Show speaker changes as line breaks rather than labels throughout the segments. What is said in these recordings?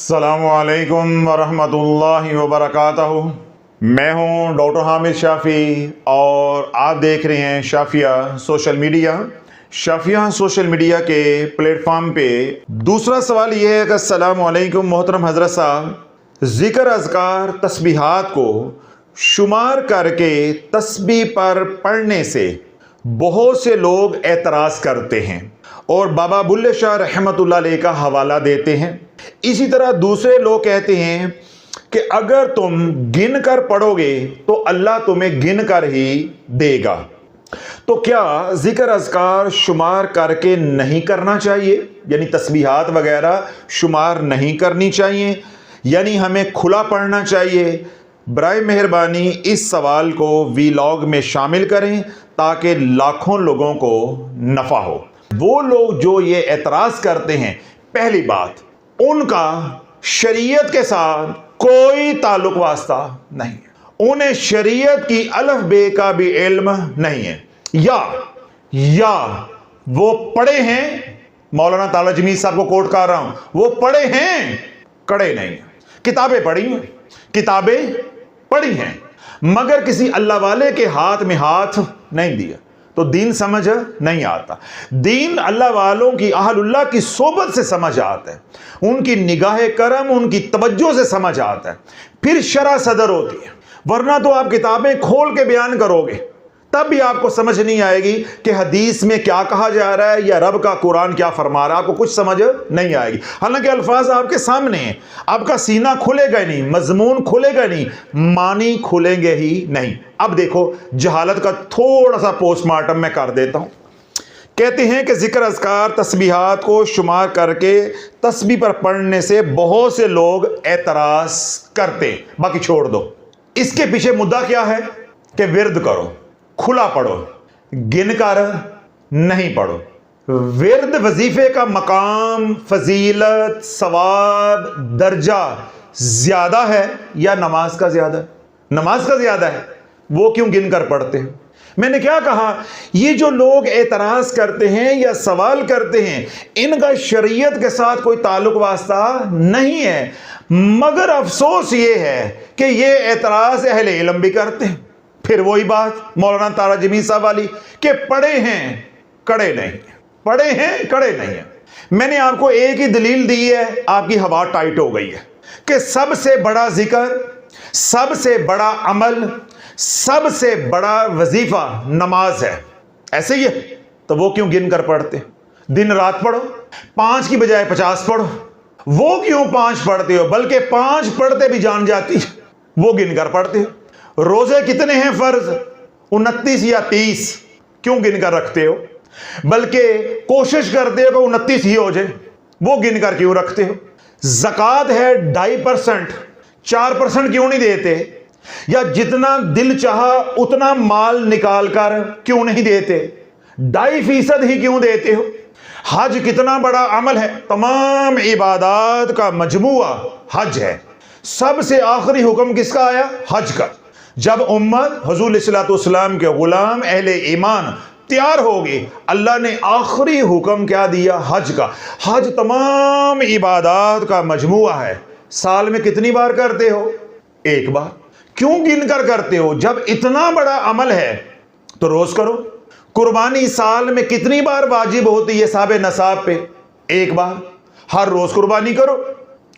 अस्सलामुअलैकुम वरहमतुल्लाहि वबरकातुहू। मैं हूं डॉक्टर हामिद शाफ़ी और आप देख रहे हैं Shafia social media. Shafia social media के प्लेटफॉर्म पे दूसरा सवाल यह है कि अस्सलामुअलैकुम मोहतरम हज़रत साहब, ज़िक्र अज़कार तस्बीहात को शुमार करके तस्बीह पर पढ़ने से बहुत से लोग एतराज़ करते हैं और बाबा बुल्ले शाह रहमतुल्लाह अलैह का हवाला देते हैं। इसी तरह दूसरे लोग कहते हैं कि अगर तुम गिन कर पढ़ोगे तो अल्लाह तुम्हें गिन कर ही देगा। तो क्या जिक्र अज़कार शुमार करके नहीं करना चाहिए, यानी तस्बीहात वगैरह शुमार नहीं करनी चाहिए, यानी हमें खुला पढ़ना चाहिए? बराए मेहरबानी इस सवाल को वीलॉग में शामिल करें ताकि लाखों लोगों को नफ़ा हो। वो लोग जो ये एतराज़ करते हैं, पहली बात, उनका शरीयत के साथ कोई ताल्लुक वास्ता नहीं है, उन्हें शरीयत की अलफ बे का भी इल्म नहीं है, या वो पढ़े हैं, मौलाना ताला जमील साहब को कोट कर रहा हूं, वो पढ़े हैं, कड़े नहीं, किताबें पढ़ी हैं मगर किसी अल्लाह वाले के हाथ में हाथ नहीं दिया, तो दीन समझ नहीं आता। दीन अल्लाह वालों की, अहलुल्लाह की सोबत से समझ आता है, उनकी निगाह करम, उनकी तवज्जो से समझ आता है, फिर शरह सदर होती है। वरना तो आप किताबें खोल के बयान करोगे तब भी आपको समझ नहीं आएगी कि हदीस में क्या कहा जा रहा है या रब का कुरान क्या फरमा रहा है, आपको कुछ समझ नहीं आएगी। हालांकि अल्फाज आपके सामने हैं, आपका सीना खुलेगा नहीं, मजमून खुलेगा नहीं, मानी खुलेंगे ही नहीं। अब देखो, जहालत का थोड़ा सा पोस्टमार्टम मैं कर देता हूं। कहते हैं कि जिक्र अज़कार तस्बीहात को शुमार करके तस्बीह पर पढ़ने से बहुत से लोग एतराज़ करते, बाकी छोड़ दो। इसके पीछे मुद्दा क्या है कि विर्द करो, खुला पढ़ो, गिनकर नहीं पढ़ो। विर्द वजीफे का मकाम, फजीलत, सवाब, दर्जा ज्यादा है या नमाज का ज्यादा है? नमाज का ज्यादा है, वो क्यों गिनकर पढ़ते हैं? मैंने क्या कहा, ये जो लोग एतराज करते हैं या सवाल करते हैं, इनका शरीयत के साथ कोई ताल्लुक वास्ता नहीं है, मगर अफसोस ये है कि ये एतराज अहले इल्म भी करते हैं। फिर वही बात मौलाना तारा जमील साहब वाली कि पढ़े हैं कड़े नहीं, पढ़े हैं कड़े नहीं है। मैंने आपको एक ही दलील दी है, आपकी हवा टाइट हो गई है कि सबसे बड़ा जिक्र, सबसे बड़ा अमल, सबसे बड़ा वजीफा नमाज है। ऐसे ही है, तो वो क्यों गिन कर पढ़ते? दिन रात पढ़ो, 5 की बजाय 50 पढ़ो। वो क्यों 5 पढ़ते हो, बल्कि 5 पढ़ते भी जान जाती, वो गिन कर पढ़ते हो। रोजे कितने हैं फर्ज, 29 या 30, क्यों गिनकर रखते हो? बल्कि कोशिश करते हो कि 29 ही हो जाए, वो गिनकर क्यों रखते हो? ज़कात है 2.5%, 4% क्यों नहीं देते? या जितना दिल चाहा उतना माल निकाल कर क्यों नहीं देते? 2.5% ही क्यों देते हो? हज कितना बड़ा अमल है, तमाम इबादत का मजमुआ हज है। सबसे आखिरी हुक्म किसका आया? हज का। जब उम्मत हुजूर अलैहिस्सलाम के गुलाम अहले ईमान तैयार होगी, अल्लाह ने आखिरी हुक्म क्या दिया? हज का। हज तमाम इबादत का मजमुआ है। साल में कितनी बार करते हो? एक बार। क्यों गिनकर करते हो? जब इतना बड़ा अमल है तो रोज करो। कुर्बानी साल में कितनी बार वाजिब होती है साहब नसाब पे? एक बार। हर रोज कुर्बानी करो,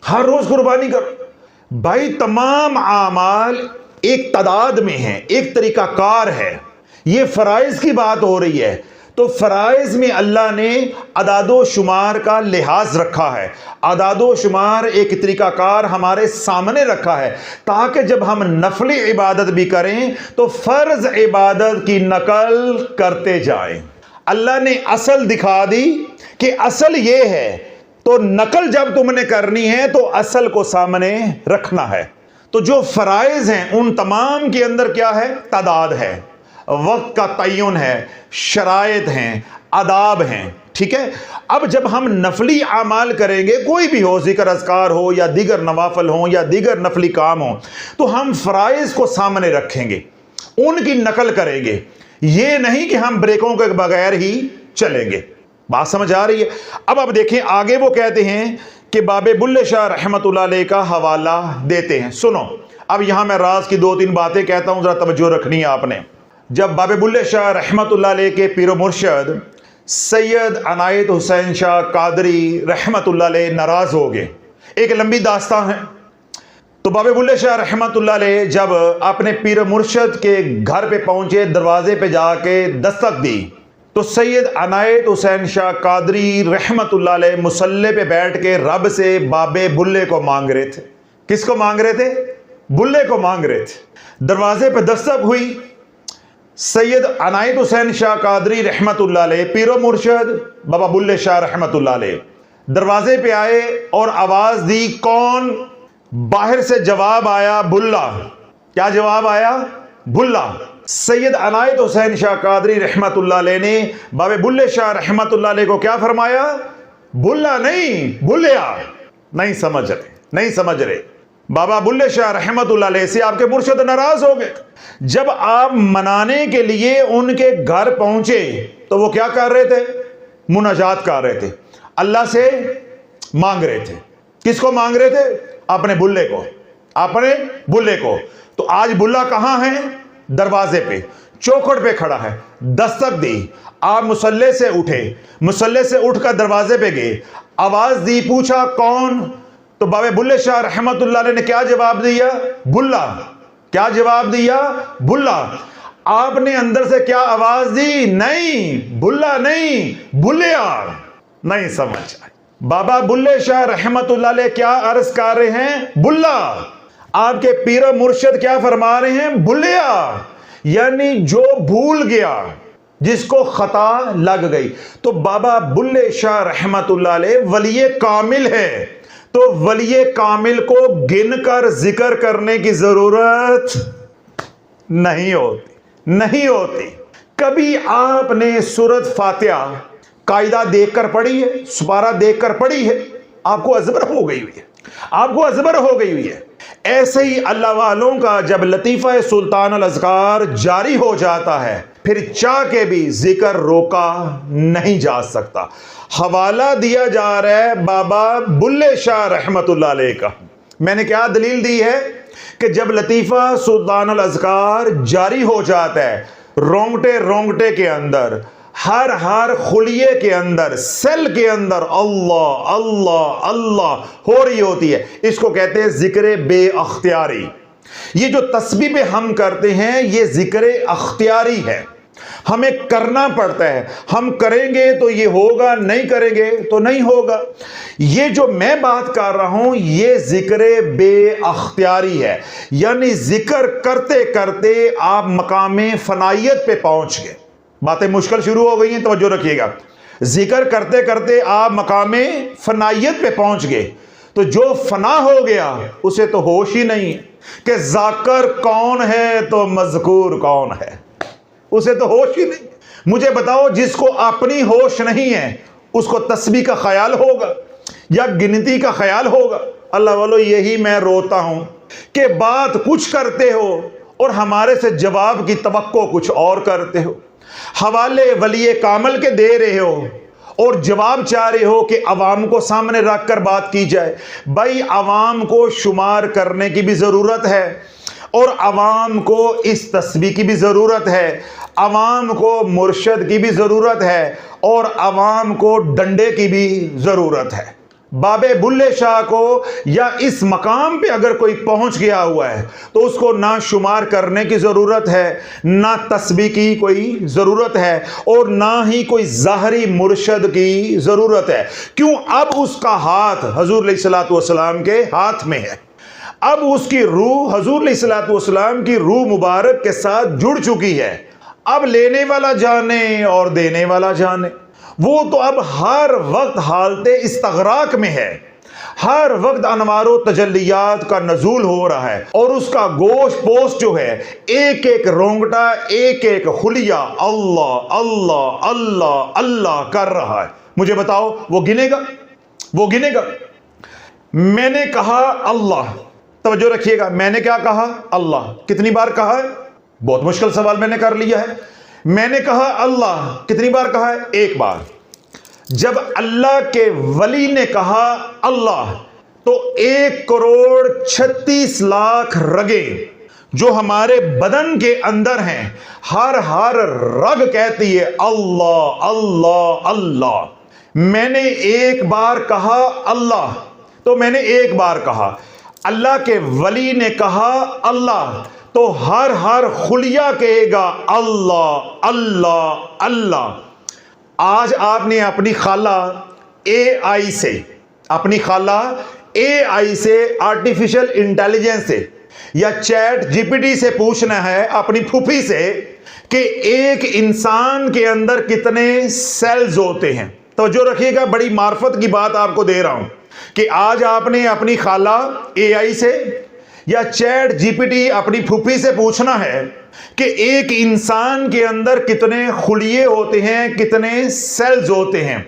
हर रोज कुर्बानी करो। भाई, तमाम आमाल एक तादाद में है, एक तरीकाकार है। ये फराइज की बात हो रही है, तो फराइज में अल्लाह ने अदादो शुमार का लिहाज रखा है, अदादो शुमार एक तरीकाकार हमारे सामने रखा है, ताकि जब हम नफली इबादत भी करें तो फर्ज इबादत की नकल करते जाएं। अल्लाह ने असल दिखा दी कि असल ये है, तो नकल जब तुमने करनी है तो असल को सामने रखना है। तो जो फराइज हैं उन तमाम के अंदर क्या है? तादाद है, वक्त का तयन है, शराइत हैं, आदाब हैं। ठीक है, अब जब हम नफली आमाल करेंगे, कोई भी हो, जिक्र अज़कार हो या दीगर नवाफल हो या दीगर नफली काम हो, तो हम फराइज को सामने रखेंगे, उनकी नकल करेंगे। ये नहीं कि हम ब्रेकों के बगैर ही चलेंगे। बात समझ आ रही है? अब देखें आगे, वो कहते हैं कि बाबे बुल्ले शाह रहमतुल्लाह अलैह का हवाला देते हैं। सुनो, अब यहां मैं राज की 2-3 बातें कहता हूं, जरा तवज्जो रखनी है आपने। जब बाबे बुल्ले शाह रहमतुल्लाह अलैह के पीर मुर्शद सैयद अनायत हुसैन शाह कादरी रहमतुल्लाह अलैह नाराज हो गए, एक लंबी दास्तान है। तो बाबे बुल्ले शाह रहमतुल्लाह अलैह जब अपने पीर मुर्शद के घर पे पहुंचे, दरवाजे पे जाके दस्तक दी, तो सैयद अनायत हुसैन शाह कादरी रहमतुल्लाह अलैह मुसल्ले पे बैठ के रब से बाबे बुल्ले को मांग रहे थे। किसको मांग रहे थे? बुल्ले को मांग रहे थे। दरवाजे पे दस्तक हुई, सैयद अनायत हुसैन शाह कादरी रहमतुल्लाह अलैह पीर मुर्शद बाबा बुल्ले शाह रहमतुल्लाह अलैह दरवाजे पे आए और आवाज दी। कौन? बाहर से जवाब आया, बुल्ला। क्या जवाब आया? बुल्ला। सैयद अनायत हुसैन शाह कादरी रहमतुल्लाह अलैह ने बाबे बुल्ले शाह रहमतुल्लाह अलैह को क्या फरमाया? बुल्ला नहीं, बुल्लिया। नहीं समझ रहे। बाबा बुल्ले शाह रहमतुल्लाह अलैह से आपके मुर्शिद नाराज हो गए। जब आप मनाने के लिए उनके घर पहुंचे तो वो क्या कर रहे थे? मुनाजात कर रहे थे, अल्लाह से मांग रहे थे। किसको मांग रहे थे? अपने बुल्ले को। तो आज बुल्ला कहां है? दरवाजे पे, चौखट पे खड़ा है। दस्तक दी, आप मुसल्ले से उठे, मुसल्ले से उठकर दरवाजे पे गए, आवाज दी, पूछा कौन? तो बाबे बुल्ले शाह रहमतुल्लाह अलैह ने क्या जवाब दिया? बुल्ला। क्या जवाब दिया? बुल्ला। आपने अंदर से क्या आवाज दी? नहीं, बुल्ला नहीं, बुल्लिया। नहीं समझ आई। बाबा बुल्ले शाह रहमतुल्लाह अलैह क्या अर्ज कर रहे हैं? बुल्ला। आपके पीर मुर्शिद क्या फरमा रहे हैं? बुल्लिया। यानी जो भूल गया, जिसको खता लग गई। तो बाबा बुल्ले शाह रहमतुल्लाह अलैह वलिये कामिल है, तो वलिये कामिल को गिनकर जिक्र करने की जरूरत नहीं होती। कभी आपने सूरत फातिहा कायदा देखकर पढ़ी है, सुपारा देखकर पढ़ी है? आपको अजबर हो गई हुई है। ऐसे ही अल्लाह वालों का जब लतीफ़ा सुल्तान अल अज़कार जारी हो जाता है, फिर चाह के भी जिक्र रोका नहीं जा सकता। हवाला दिया जा रहा है बाबा बुल्ले शाह रहमतुल्लाह अलैह का। मैंने क्या दलील दी है कि जब लतीफ़ा सुल्तान अल अज़कार जारी हो जाता है, रोंगटे के अंदर, हर खुलिये के अंदर, सेल के अंदर अल्लाह अल्लाह अल्लाह हो रही होती है। इसको कहते हैं जिक्र बेअख्तियारी। ये जो तस्बीह हम करते हैं, ये जिक्र अख्तियारी है, हमें करना पड़ता है। हम करेंगे तो ये होगा, नहीं करेंगे तो नहीं होगा। ये जो मैं बात कर रहा हूं, ये जिक्र बेअख्तियारी है। यानी जिक्र करते करते आप मकामे फनाइयत पे पहुंच गए। बातें मुश्किल शुरू हो गई हैं, तवज्जो रखिएगा। जिक्र करते करते आप मकामे फनाइयत पे पहुंच गए, तो जो फना हो गया उसे तो होश ही नहीं है कि जाकर कौन है तो मज़कूर कौन है, उसे तो होश ही नहीं। मुझे बताओ, जिसको अपनी होश नहीं है उसको तस्बीह का ख्याल होगा या गिनती का ख्याल होगा? अल्लाह वालों, यही मैं रोता हूं कि बात कुछ करते हो और हमारे से जवाब की तवक्को कुछ और करते हो। हवाले वलिये कामल के दे रहे हो और जवाब चाह रहे हो कि अवाम को सामने रख कर बात की जाए। भाई, अवाम को शुमार करने की भी ज़रूरत है और अवाम को इस तस्बीह की भी ज़रूरत है, अवाम को मुर्शद की भी ज़रूरत है और अवाम को डंडे की भी ज़रूरत है। बाबे बुल्ले शाह को या इस मकाम पे अगर कोई पहुंच गया हुआ है तो उसको ना शुमार करने की ज़रूरत है, ना तस्बीह की कोई ज़रूरत है और ना ही कोई ज़ाहरी मुर्शद की ज़रूरत है। क्यों? अब उसका हाथ हजूर अलैहिस्सलातु वस्सलाम के हाथ में है। अब उसकी रूह हजूर अलैहिस्सलातु वस्सलाम की रूह मुबारक के साथ जुड़ चुकी है। अब लेने वाला जाने और देने वाला जाने। वो तो अब हर वक्त हालते इस्तगराक में है, हर वक्त अनवारो तजल्लियात का नजूल हो रहा है और उसका गोश्त पोस्ट जो है, एक एक रोंगटा, एक एक खुलिया अल्लाह अल्लाह अल्लाह अल्लाह कर रहा है। मुझे बताओ, वो गिनेगा? मैंने कहा अल्लाह, तवज्जो रखिएगा, मैंने क्या कहा? अल्लाह। कितनी बार कहा है? बहुत मुश्किल सवाल मैंने कर लिया है। मैंने कहा अल्लाह, कितनी बार कहा है? एक बार। जब अल्लाह के वली ने कहा अल्लाह, तो 1,36,00,000 रगें जो हमारे बदन के अंदर हैं, हर रग कहती है अल्लाह अल्लाह अल्लाह। मैंने एक बार कहा अल्लाह, तो मैंने एक बार कहा। अल्लाह के वली ने कहा अल्लाह, तो हर खुलिया कहेगा अल्लाह अल्लाह अल्लाह। आज आपने अपनी खाला AI से, अपनी खाला AI से, आर्टिफिशियल इंटेलिजेंस से या चैट GPT से पूछना है अपनी फूफी से कि एक इंसान के अंदर कितने सेल्स होते हैं। तो जो रखिएगा, बड़ी मार्फत की बात आपको दे रहा हूं कि आज आपने अपनी खाला AI से या चैट GPT अपनी फूफी से पूछना है कि एक इंसान के अंदर कितने खुलिये होते हैं, कितने सेल्स होते हैं।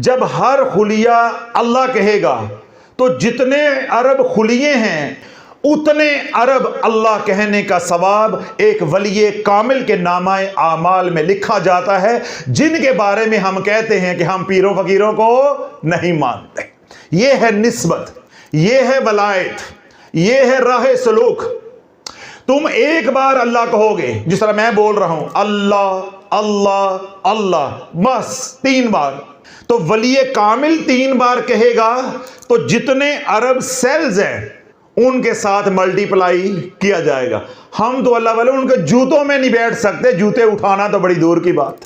जब हर खुलिया अल्लाह कहेगा तो जितने अरब खुलिये हैं उतने अरब अल्लाह कहने का सवाब एक वलिये कामिल के नामाए आमाल में लिखा जाता है, जिनके बारे में हम कहते हैं कि हम पीरों फकीरों को नहीं मानते। यह है निस्बत, यह है वलायत, यह है राह सलूक। तुम एक बार अल्लाह कहोगे, जिस तरह मैं बोल रहा हूं अल्लाह अल्लाह अल्लाह, बस 3 बार, तो वलिये कामिल 3 बार कहेगा तो जितने अरब सेल्स हैं उनके साथ मल्टीप्लाई किया जाएगा। हम तो अल्लाह वाले उनके जूतों में नहीं बैठ सकते, जूते उठाना तो बड़ी दूर की बात,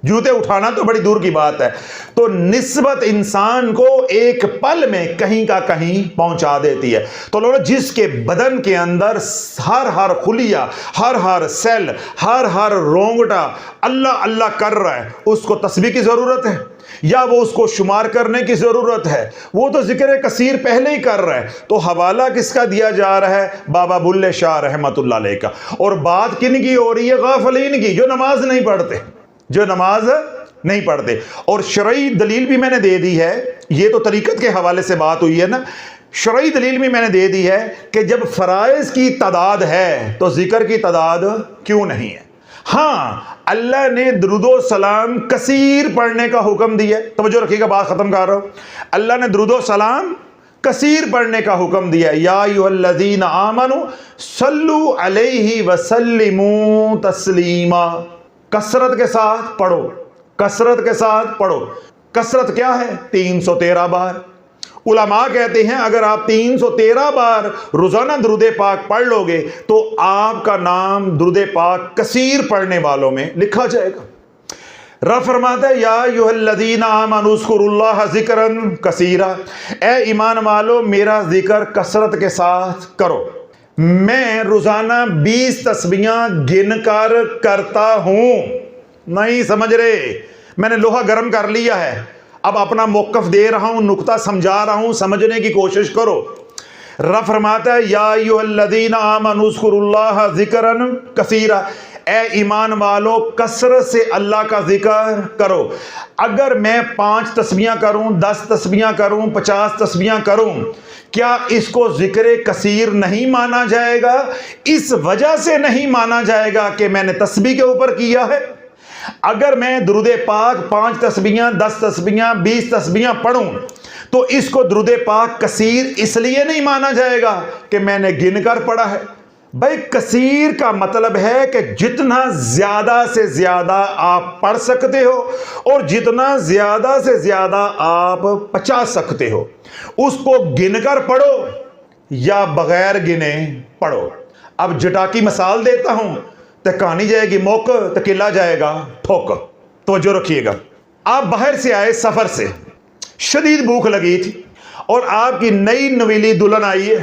जूते उठाना तो बड़ी दूर की बात है। तो निस्बत इंसान को एक पल में कहीं का कहीं पहुंचा देती है। तो लोग जिसके बदन के अंदर हर खुलिया, हर सेल, हर रोंगटा अल्लाह अल्लाह कर रहा है, उसको तस्बीह की जरूरत है या वो उसको शुमार करने की जरूरत है? वो तो जिक्र कसीर पहले ही कर रहा है। तो हवाला किसका दिया जा रहा है? बाबा बुल्ले शाह रहमतुल्लाह अलैह का। और बात किन की हो रही है? गाफिलीन की, जो नमाज नहीं पढ़ते, जो नमाज नहीं पढ़ते। और शरई दलील भी मैंने दे दी है, ये तो तरीकत के हवाले से बात हुई है ना, शरई दलील भी मैंने दे दी है कि जब फराइज की तादाद है तो जिक्र की तादाद क्यों नहीं है? हाँ, अल्लाह ने दुरूदो सलाम कसीर पढ़ने का हुक्म दिया है। तवज्जो रखिएगा, बात खत्म कर रहा हूं। अल्लाह ने दुरूदो सलाम कसीर पढ़ने का हुक्म दिया है। या अय्युहल्लज़ीना आमनू सल्लु अलैहि वसल्लिमू तस्लीमा। कसरत के साथ पढ़ो, कसरत के साथ पढ़ो। कसरत क्या है? 313 बार। उलमा कहते हैं अगर आप 313 बार रोजाना दुरूदे पाक पढ़ लोगे तो आपका नाम दुरूदे पाक कसीर पढ़ने वालों में लिखा जाएगा। रब फरमाता है या अय्युहल्लज़ीना आमनू उज़्कुरुल्लाह ज़िक्रन कसीरा, ए ईमान वालो मेरा जिक्र कसरत के साथ करो। मैं रोजाना 20 तस्बीहां गिनकर करता हूं। नहीं समझ रहे? मैंने लोहा गर्म कर लिया है, अब अपना मौक़िफ़ दे रहा हूं, नुक्ता समझा रहा हूं, समझने की कोशिश करो। रब फरमाता है या अय्युहल्लज़ीना आमनू उज़्कुरुल्लाह ज़िक्रन कसीरा, ए ईमान वालो कसरत से अल्लाह का जिक्र करो। अगर मैं 5 तस्बीहां करूं, 10 तस्बीहां करूं, 50 तस्बीहां करूं, क्या इसको जिक्र कसीर नहीं माना जाएगा? इस वजह से नहीं माना जाएगा कि मैंने तस्बीह के ऊपर किया है। अगर मैं दुरूदे पाक 5 तस्बीहां, 10 तस्बीहां, 20 तस्बीहां पढ़ूं तो इसको दुरूदे पाक कसीर इसलिए नहीं माना जाएगा कि मैंने गिनकर पढ़ा है। भाई कसीर का मतलब है कि जितना ज्यादा से ज्यादा आप पढ़ सकते हो और जितना ज्यादा से ज्यादा आप पचा सकते हो, उसको गिनकर पढ़ो या बगैर गिने पढ़ो। अब जटाकी मिसाल देता हूं तो कहानी जाएगी मोक तो किला जाएगा ठोक। तो जो रखिएगा, आप बाहर से आए सफर से, शदीद भूख लगी थी और आपकी नई नवीली दुल्हन आई है,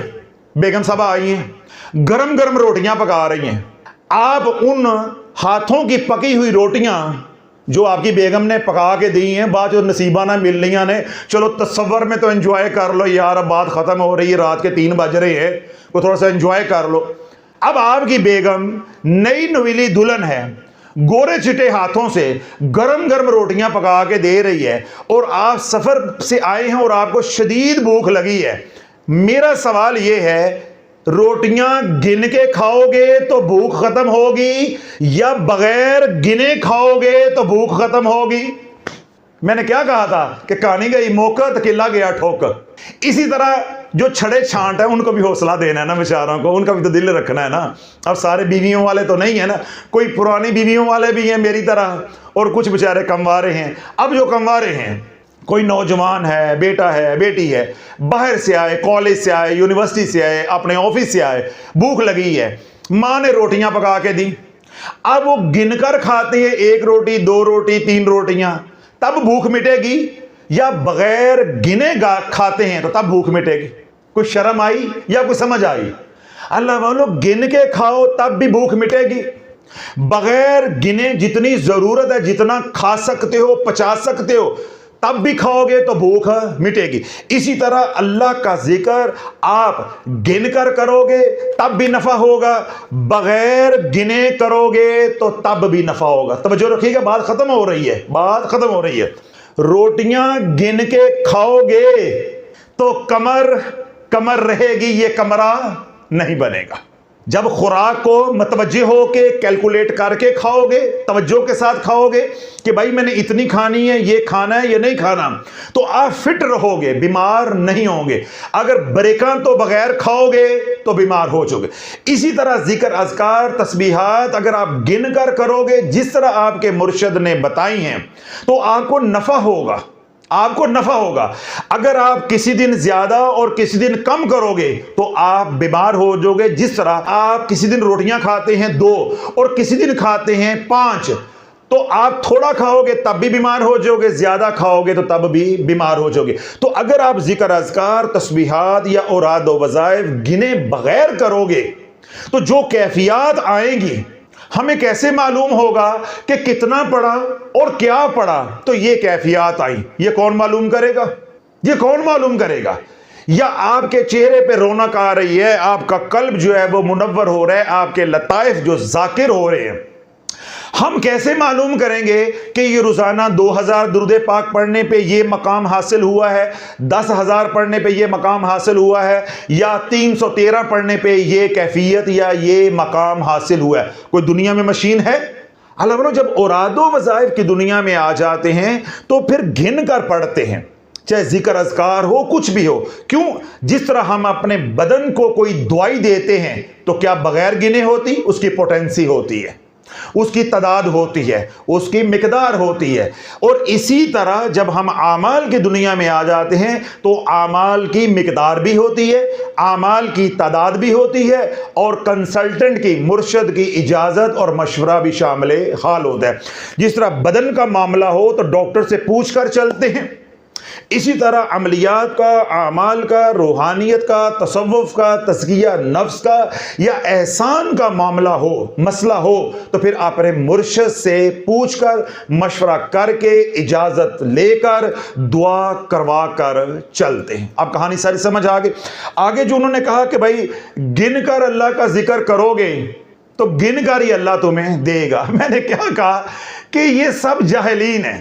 बेगम साहबा आई हैं, गरम गरम रोटियां पका रही हैं। आप उन हाथों की पकी हुई रोटियां जो आपकी बेगम ने पका के दी हैं, बाद जो नसीबाना मिल रही ने, चलो तस्वर में तो एंजॉय कर लो यार, अब बात खत्म हो रही है, रात के 3 बज रहे हैं, वो थोड़ा सा एंजॉय कर लो। अब आपकी बेगम नई नवीली दुल्हन है, गोरे चिटे हाथों से गरम गरम रोटियां पका के दे रही है और आप सफर से आए हैं और आपको शदीद भूख लगी है। मेरा सवाल यह है, रोटियां गिन के खाओगे तो भूख खत्म होगी या बगैर गिने खाओगे तो भूख खत्म होगी? मैंने क्या कहा था कि कहानी गई मौका तो किला गया ठोक। इसी तरह जो छड़े छांट है उनको भी हौसला देना है ना बेचारों को, उनका भी तो दिल रखना है ना। अब सारे बीवियों वाले तो नहीं है ना, कोई पुरानी बीवियों वाले भी हैं मेरी तरह, और कुछ बेचारे कमवारे हैं। अब जो कमवारे हैं, कोई नौजवान है, बेटा है, बेटी है, बाहर से आए, कॉलेज से आए, यूनिवर्सिटी से आए, अपने ऑफिस से आए, भूख लगी है, माँ ने रोटियां पका के दी। अब वो गिनकर खाते हैं, 1 रोटी, 2 रोटी, 3 रोटियां, तब भूख मिटेगी, या बगैर गिने खाते हैं तो तब भूख मिटेगी? कुछ शर्म आई या कुछ समझ आई? अल्लाह वालों, गिन के खाओ तब भी भूख मिटेगी। बगैर गिने जितनी जरूरत है, जितना खा सकते हो, पचा सकते हो, तब भी खाओगे तो भूख मिटेगी। इसी तरह अल्लाह का जिक्र आप गिन कर करोगे तब भी नफा होगा, बगैर गिने करोगे तो तब भी नफा होगा। तवज्जो रखिएगा, बात खत्म हो रही है, बात खत्म हो रही है। रोटियां गिन के खाओगे तो कमर रहेगी, ये कमरा नहीं बनेगा। जब खुराक को मतवज्जे हो के कैलकुलेट करके खाओगे, तवज्जो के साथ खाओगे कि भाई मैंने इतनी खानी है, ये खाना है, ये नहीं खाना, तो आप फिट रहोगे, बीमार नहीं होंगे। अगर ब्रेकां तो बगैर खाओगे तो बीमार हो जाओगे। इसी तरह जिक्र, अज़कार, तस्बीहात अगर आप गिन कर करोगे जिस तरह आपके मुर्शद ने बताई हैं तो आपको नफा होगा, आपको नफा होगा। अगर आप किसी दिन ज्यादा और किसी दिन कम करोगे तो आप बीमार हो जाओगे। जिस तरह आप किसी दिन रोटियां खाते हैं 2 और किसी दिन खाते हैं 5, तो आप थोड़ा खाओगे तब भी बीमार हो जाओगे, ज्यादा खाओगे तो तब भी बीमार हो जाओगे। तो अगर आप जिक्र, अज़कार, तस्बीहात या औराद व वज़ाइफ गिने बगैर करोगे तो जो कैफियत आएंगी, हमें कैसे मालूम होगा कि कितना पड़ा और क्या पड़ा? तो ये कैफियत आई, ये कौन मालूम करेगा? ये कौन मालूम करेगा? या आपके चेहरे पे रौनक आ रही है, आपका कल्ब जो है वो मुनव्वर हो रहा है, आपके लताइफ जो जाकिर हो रहे हैं, हम कैसे मालूम करेंगे कि ये रोजाना 2000 दुरूद पाक पढ़ने पे ये मकाम हासिल हुआ है, 10,000 पढ़ने पे ये मकाम हासिल हुआ है, या 313 पढ़ने पे ये कैफियत या ये मकाम हासिल हुआ है? कोई दुनिया में मशीन है? अल्लाह वालों, जब औरादो वज़ाइफ की दुनिया में आ जाते हैं तो फिर घिन कर पढ़ते हैं, चाहे जिक्र, अज़कार हो, कुछ भी हो। क्यों? जिस तरह हम अपने बदन को कोई दवाई देते हैं तो क्या बगैर गिने होती? उसकी पोटेंसी होती है, उसकी तादाद होती है, उसकी मिकदार होती है। और इसी तरह जब हम आमाल की दुनिया में आ जाते हैं तो आमाल की मिकदार भी होती है, आमाल की तादाद भी होती है, और कंसल्टेंट की, मुर्शद की इजाज़त और मशवरा भी शामिल हाल होता है। जिस तरह बदन का मामला हो तो डॉक्टर से पूछ कर चलते हैं, इसी तरह अमलियात का, आमाल का, रूहानियत का, तसव्वुफ का, तज़किया नफ्स का या एहसान का मामला हो, मसला हो, तो फिर अपने मुर्शिद से पूछकर, मशवरा करके, इजाज़त लेकर, दुआ करवा कर चलते हैं। अब कहानी सारी समझ आ गई। आगे जो उन्होंने कहा कि भाई गिन कर अल्लाह का जिक्र करोगे तो गिन कर ही अल्लाह तुम्हें देगा। मैंने क्या कहा कि ये सब जाहिलीन है,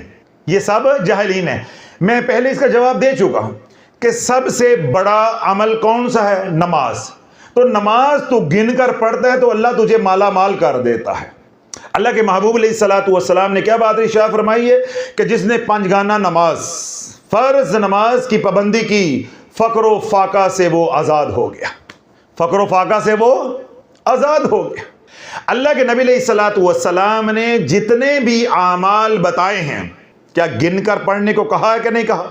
ये सब जाहिलीन है। मैं पहले इसका जवाब दे चुका हूं कि सबसे बड़ा अमल कौन सा है? नमाज। तो नमाज तू गिन कर पढ़ता है तो अल्लाह तुझे माला माल कर देता है। अल्लाह के महबूब अलैहिस्सलातु वस्सलाम ने क्या बात इरशाद फरमाई है कि जिसने 5 गाना नमाज, फर्ज नमाज की पाबंदी की, फक्र फाका से वो आज़ाद हो गया, फक्र फाका से वो आज़ाद हो गया। अल्लाह के नबी अलैहिस्सलातु वस्सलाम ने जितने भी आमाल बताए हैं, क्या गिन कर पढ़ने को कहा है कि नहीं कहा?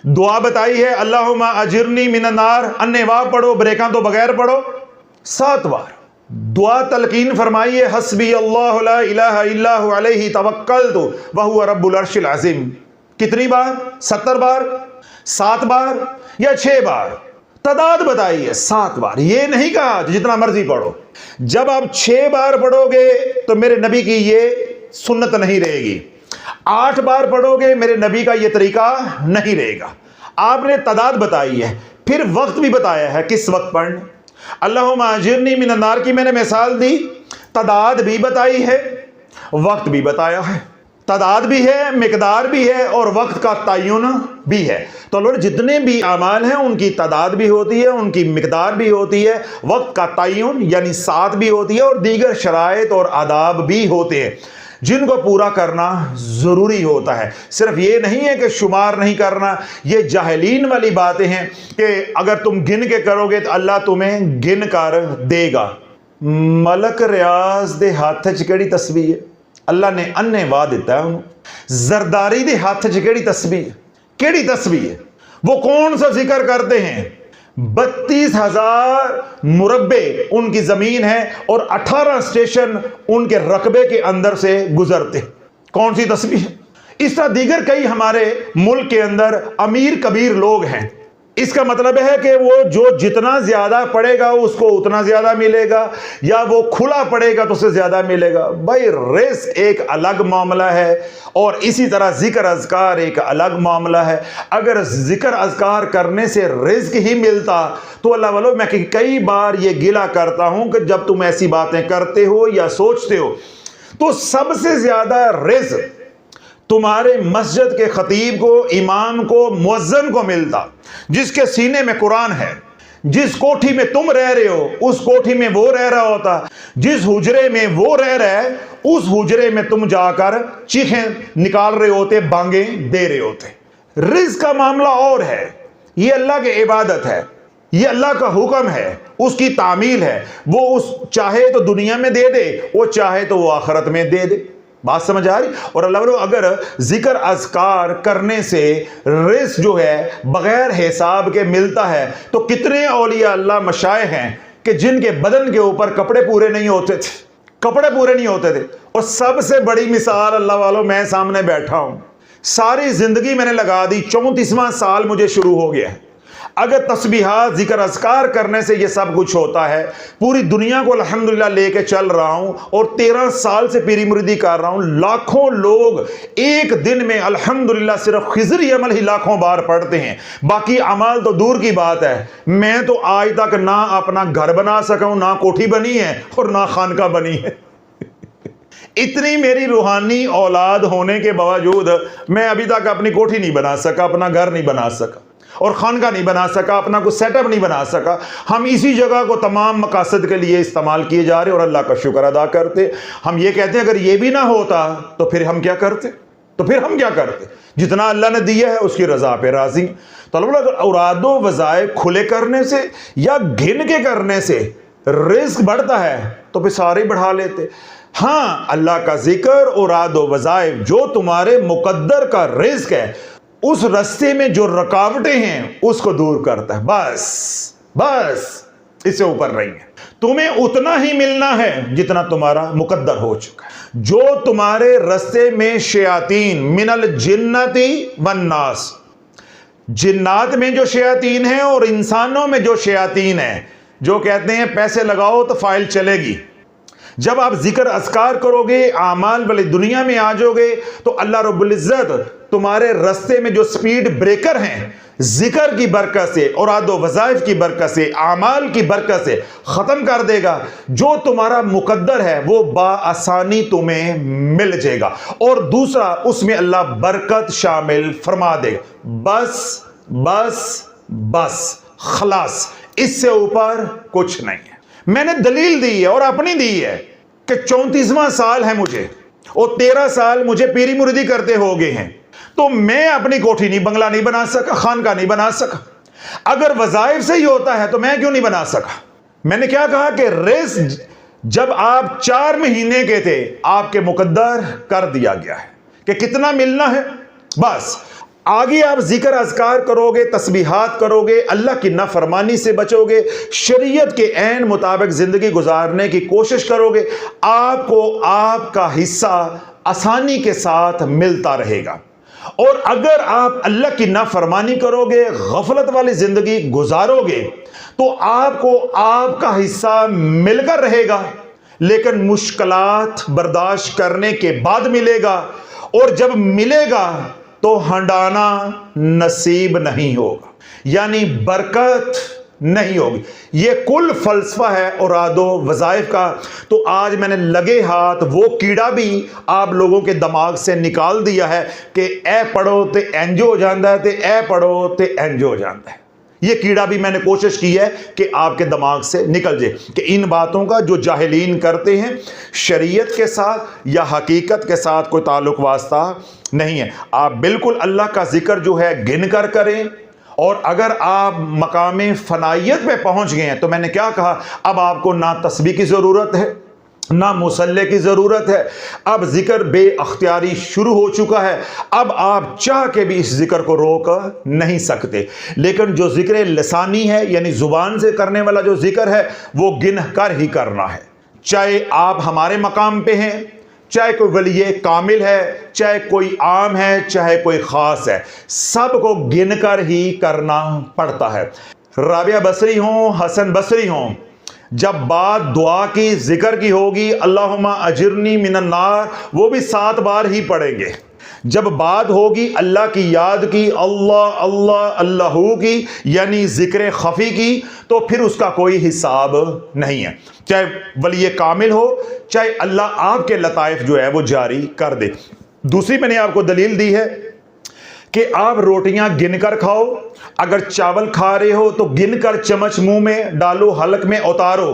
दुआ बताई है, अल्लाहुम्मा अजिरनी मिनन नार, अन्य वाह पढ़ो, ब्रेका तो बगैर पढ़ो 7 बार। दुआ तलकीन फरमाई है, हस्बी अल्लाहु ला इलाहा इल्ला हु अलैहि तवक्कलतु व हुवा रब्बुल अर्शिल अज़ीम। कितनी बार? 70 बार, 7 बार या 6 बार? तादाद बताई है 7 बार। ये नहीं कहा जितना मर्जी पढ़ो। जब आप 6 बार पढ़ोगे तो मेरे नबी की ये सुन्नत नहीं रहेगी, 8 बार पढ़ोगे मेरे नबी का यह तरीका नहीं रहेगा। आपने तादाद बताई है, फिर वक्त भी बताया है किस वक्त पढ़ने। अल्लाहुम्मा अजिरनी मिनन नार की मैंने मिसाल दी, तादाद भी बताई है, वक्त भी बताया है। तादाद भी है, मिकदार भी है और वक्त का तयन भी है। तो लोग जितने भी अमाल हैं उनकी तादाद भी होती है, उनकी मिकदार भी होती है, वक्त का तयन यानी साथ भी होती है और दीगर शराइत और आदाब भी होते हैं। जिनको पूरा करना ज़रूरी होता है। सिर्फ ये नहीं है कि शुमार नहीं करना, ये जाहिलीन वाली बातें हैं कि अगर तुम गिन के करोगे तो अल्लाह तुम्हें गिन कर देगा। मलक रियाज दे हाथ च केड़ी तस्बीह है? अल्लाह ने अन्ने वाह दिता है उन्होंने। जरदारी दे हाथ च केड़ी तस्बीह है? केड़ी तस्बीह है? वो कौन सा जिक्र करते हैं? 32,000 मुरब्बे उनकी जमीन है और 18 स्टेशन उनके रकबे के अंदर से गुजरते। कौन सी तस्बीह है? इस तरह दीगर कई हमारे मुल्क के अंदर अमीर कबीर लोग हैं। इसका मतलब है कि वो जो जितना ज्यादा पढ़ेगा उसको उतना ज्यादा मिलेगा, या वो खुला पढ़ेगा तो उससे ज्यादा मिलेगा। भाई रिस्क एक अलग मामला है और इसी तरह जिक्र अज़कार एक अलग मामला है। अगर जिक्र अज़कार करने से रिस्क ही मिलता तो अल्लाह वालों, मैं कई बार ये गिला करता हूं कि जब तुम ऐसी बातें करते हो या सोचते हो तो सबसे ज्यादा रिस्क तुम्हारे मस्जिद के खतीब को, इमाम को, मुअज्जिन को मिलता, जिसके सीने में कुरान है। जिस कोठी में तुम रह रहे हो उस कोठी में वो रह रहा होता, जिस हुजरे में वो रह रहा है उस हुजरे में तुम जाकर चीखें निकाल रहे होते, बांगे दे रहे होते। रिज़्क़ का मामला और है, ये अल्लाह की इबादत है, ये अल्लाह का हुक्म है, उसकी तामील है। वो उस चाहे तो दुनिया में दे दे, वो चाहे तो वो आखिरत में दे दे। बात समझ आ रही? और अल्लाह वालों, अगर जिक्र अज़कार करने से रिज़्क़ जो है बगैर हिसाब के मिलता है तो कितने औलिया अल्लाह मशाए हैं कि जिनके बदन के ऊपर कपड़े पूरे नहीं होते थे, कपड़े पूरे नहीं होते थे। और सबसे बड़ी मिसाल अल्लाह वालों, मैं सामने बैठा हूं, सारी जिंदगी मैंने लगा दी, 34वां साल मुझे शुरू हो गया है। अगर तस्बीहात जिक्र अज़कार करने से ये सब कुछ होता है, पूरी दुनिया को अल्हम्दुलिल्लाह लेके चल रहा हूं और 13 साल से पीरी मुरीदी कर रहा हूं। लाखों लोग एक दिन में अल्हम्दुलिल्लाह सिर्फ खिज़री अमल ही लाखों बार पढ़ते हैं, बाकी अमल तो दूर की बात है। मैं तो आज तक ना अपना घर बना सका हूं, ना कोठी बनी है और ना खानका बनी है। इतनी मेरी रूहानी औलाद होने के बावजूद मैं अभी तक अपनी कोठी नहीं बना सका, अपना घर नहीं बना सका और खानका नहीं बना सका, अपना कुछ सेटअप नहीं बना सका। हम इसी जगह को तमाम मकासद के लिए इस्तेमाल किए जा रहे और अल्लाह का शुक्र अदा करते। हम ये कहते हैं अगर ये भी ना होता तो फिर हम क्या करते? जितना अल्लाह ने दिया है उसकी रजा पे राजी। तो अगर औरादो वज़ाइफ खुले करने से या गिन के करने से रिस्क बढ़ता है तो फिर सारे बढ़ा लेते। हाँ, अल्लाह का जिक्र औरादो वज़ाइफ जो तुम्हारे मुकद्दर का रिस्क है, उस रास्ते में जो रुकावटें हैं उसको दूर करता है। बस इससे ऊपर नहीं है। तुम्हें उतना ही मिलना है जितना तुम्हारा मुकद्दर हो चुका है। जो तुम्हारे रास्ते में शयातीन मिनल जिन्नती वन्नास, जिन्नात में जो शयातीन है और इंसानों में जो शयातीन है, जो कहते हैं पैसे लगाओ तो फाइल चलेगी। जब आप जिक्र अज़कार करोगे, आमाल वाली दुनिया में आ जाओगे तो अल्लाह रब्बुल इज़्ज़त तुम्हारे रास्ते में जो स्पीड ब्रेकर हैं, जिक्र की बरकत से और आदो वज़ाइफ की बरकत से, आमाल की बरकत से ख़त्म कर देगा। जो तुम्हारा मुकद्दर है वो बाआसानी तुम्हें मिल जाएगा और दूसरा उसमें अल्लाह बरकत शामिल फरमा देगा। बस खलास, इससे ऊपर कुछ नहीं है। मैंने दलील दी है और अपनी दी है कि 34वां साल है मुझे और 13 साल मुझे पीरी मुरीदी करते हो गए हैं, तो मैं अपनी कोठी नहीं, बंगला नहीं बना सका, खानका नहीं बना सका। अगर वज़ाइफ से ही होता है तो मैं क्यों नहीं बना सका? मैंने क्या कहा कि रिस्क जब आप 4 महीने के थे आपके मुकद्दर कर दिया गया है कि कितना मिलना है। बस आगे आप जिक्र अज़कार करोगे, तस्बीहात करोगे, अल्लाह की नाफरमानी से बचोगे, शरीयत के ऐन मुताबिक जिंदगी गुजारने की कोशिश करोगे, आपको आपका हिस्सा आसानी के साथ मिलता रहेगा। और अगर आप अल्लाह की नाफरमानी करोगे, गफलत वाली जिंदगी गुजारोगे, तो आपको आपका हिस्सा मिलकर रहेगा, लेकिन मुश्किलात बर्दाश्त करने के बाद मिलेगा। और जब मिलेगा तो हंडाना नसीब नहीं होगा, यानी बरकत नहीं होगी। ये कुल फलसफा है औरादो वज़ाइफ का। तो आज मैंने लगे हाथ वो कीड़ा भी आप लोगों के दिमाग से निकाल दिया है कि ए पढ़ो तो इंज हो जाता है, तो ए पढ़ो तो इंज हो जाता है। ये कीड़ा भी मैंने कोशिश की है कि आपके दिमाग से निकल जाए कि इन बातों का जो जाहिलीन करते हैं शरीयत के साथ या हकीकत के साथ कोई ताल्लुक वास्ता नहीं है। आप बिल्कुल अल्लाह का जिक्र जो है गिन कर करें, और अगर आप मकाम फनाइयत पे पहुंच गए हैं तो मैंने क्या कहा, अब आपको ना तस्बीह की ज़रूरत है ना मुसल्ले की ज़रूरत है। अब जिक्र बेअख्तियारी शुरू हो चुका है। अब आप चाह के भी इस जिक्र को रोक नहीं सकते। लेकिन जो जिक्र लिसानी है यानी ज़ुबान से करने वाला जो जिक्र है वो गिन कर ही करना है। चाहे आप हमारे मकाम पे हैं, चाहे कोई वली कामिल है, चाहे कोई आम है, चाहे कोई ख़ास है, सबको गिन कर ही करना पड़ता है। राबिया बसरी हों, हसन बसरी हों, जब बात दुआ की जिक्र की होगी अल्लाहुम्मा अजिरनी मिनन नार, वो भी 7 बार ही पढ़ेंगे। जब बात होगी अल्लाह की याद की, अल्लाह अल्लाह अल्लाहू की यानी जिक्र खफी की, तो फिर उसका कोई हिसाब नहीं है। चाहे वली कामिल हो, चाहे अल्लाह आपके लताइफ जो है वो जारी कर दे। दूसरी मैंने आपको दलील दी है कि आप रोटियां गिनकर खाओ। अगर चावल खा रहे हो तो गिनकर चम्मच मुंह में डालो, हलक में उतारो,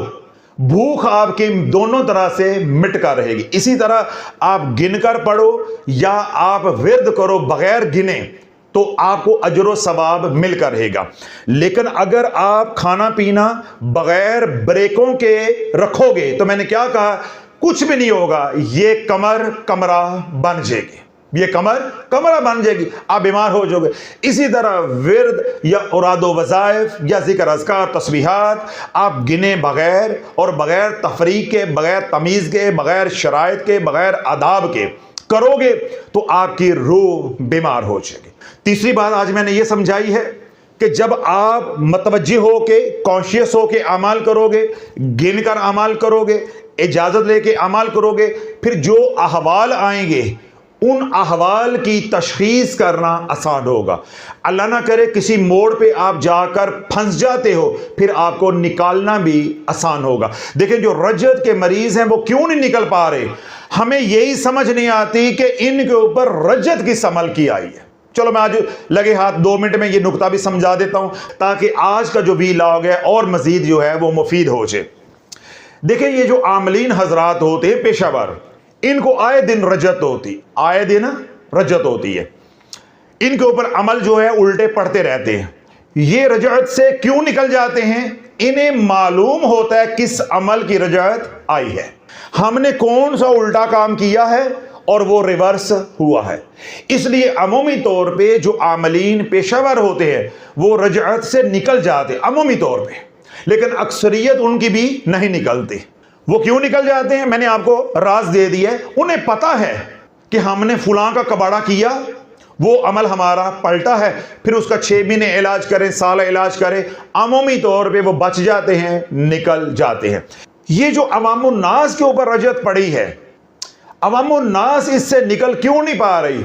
भूख आपकी दोनों तरह से मिटकर रहेगी। इसी तरह आप गिनकर पढ़ो या आप विर्द करो बगैर गिने तो आपको अजर व सवाब मिलकर रहेगा। लेकिन अगर आप खाना पीना बगैर ब्रेकों के रखोगे तो मैंने क्या कहा, कुछ भी नहीं होगा, ये कमर कमरा बन जाएगी, ये कमर कमरा बन जाएगी, आप बीमार हो जाओगे। इसी तरह विर्द या औरादो वज़ाइफ या जिक्र अज़कार तस्बीहात आप गिने बगैर और बगैर तफरीक के, बगैर तमीज़ के, बगैर शराइत के, बगैर आदाब के करोगे तो आपकी रूह बीमार हो जाएगी। तीसरी बात आज मैंने ये समझाई है कि जब आप मतवज्जे हो के, कॉन्शियस हो के अमाल करोगे, गिन कर अमाल करोगे, इजाज़त लेके अमाल करोगे, फिर जो अहवाल आएंगे उन अहवाल की तशखीस करना आसान होगा। अल्लाह ना करे किसी मोड़ पे आप जाकर फंस जाते हो, फिर आपको निकालना भी आसान होगा। देखिए जो रजत के मरीज हैं वो क्यों नहीं निकल पा रहे, हमें यही समझ नहीं आती कि इनके ऊपर रजत की समल की आई है। चलो मैं आज लगे हाथ 2 मिनट में ये नुकता भी समझा देता हूं ताकि आज का जो वीलॉग है और मजीद जो है वो मुफीद हो जाए। देखिए ये जो आमलीन हजरात होते हैं पेशावर, इनको आए दिन रजत होती, आए दिन रजत होती है, इनके ऊपर अमल जो है उल्टे पड़ते रहते हैं। ये रजत से क्यों निकल जाते हैं, इन्हें मालूम होता है किस अमल की रजत आई है, हमने कौन सा उल्टा काम किया है और वो रिवर्स हुआ है। इसलिए अमूमी तौर पे जो आमलीन पेशावर होते हैं वो रजत से निकल जाते अमूमी तौर पे, लेकिन अक्सरियत उनकी भी नहीं निकलती। वो क्यों निकल जाते हैं मैंने आपको राज दे दिया है। उन्हें पता है कि हमने फुलां का कबाड़ा किया, वो अमल हमारा पलटा है, फिर उसका 6 महीने इलाज करें, साल इलाज करें, अमूमी तौर पे वो बच जाते हैं, निकल जाते हैं। ये जो अवामुन्नास के ऊपर रजत पड़ी है, अवामुन्नास इससे निकल क्यों नहीं पा रही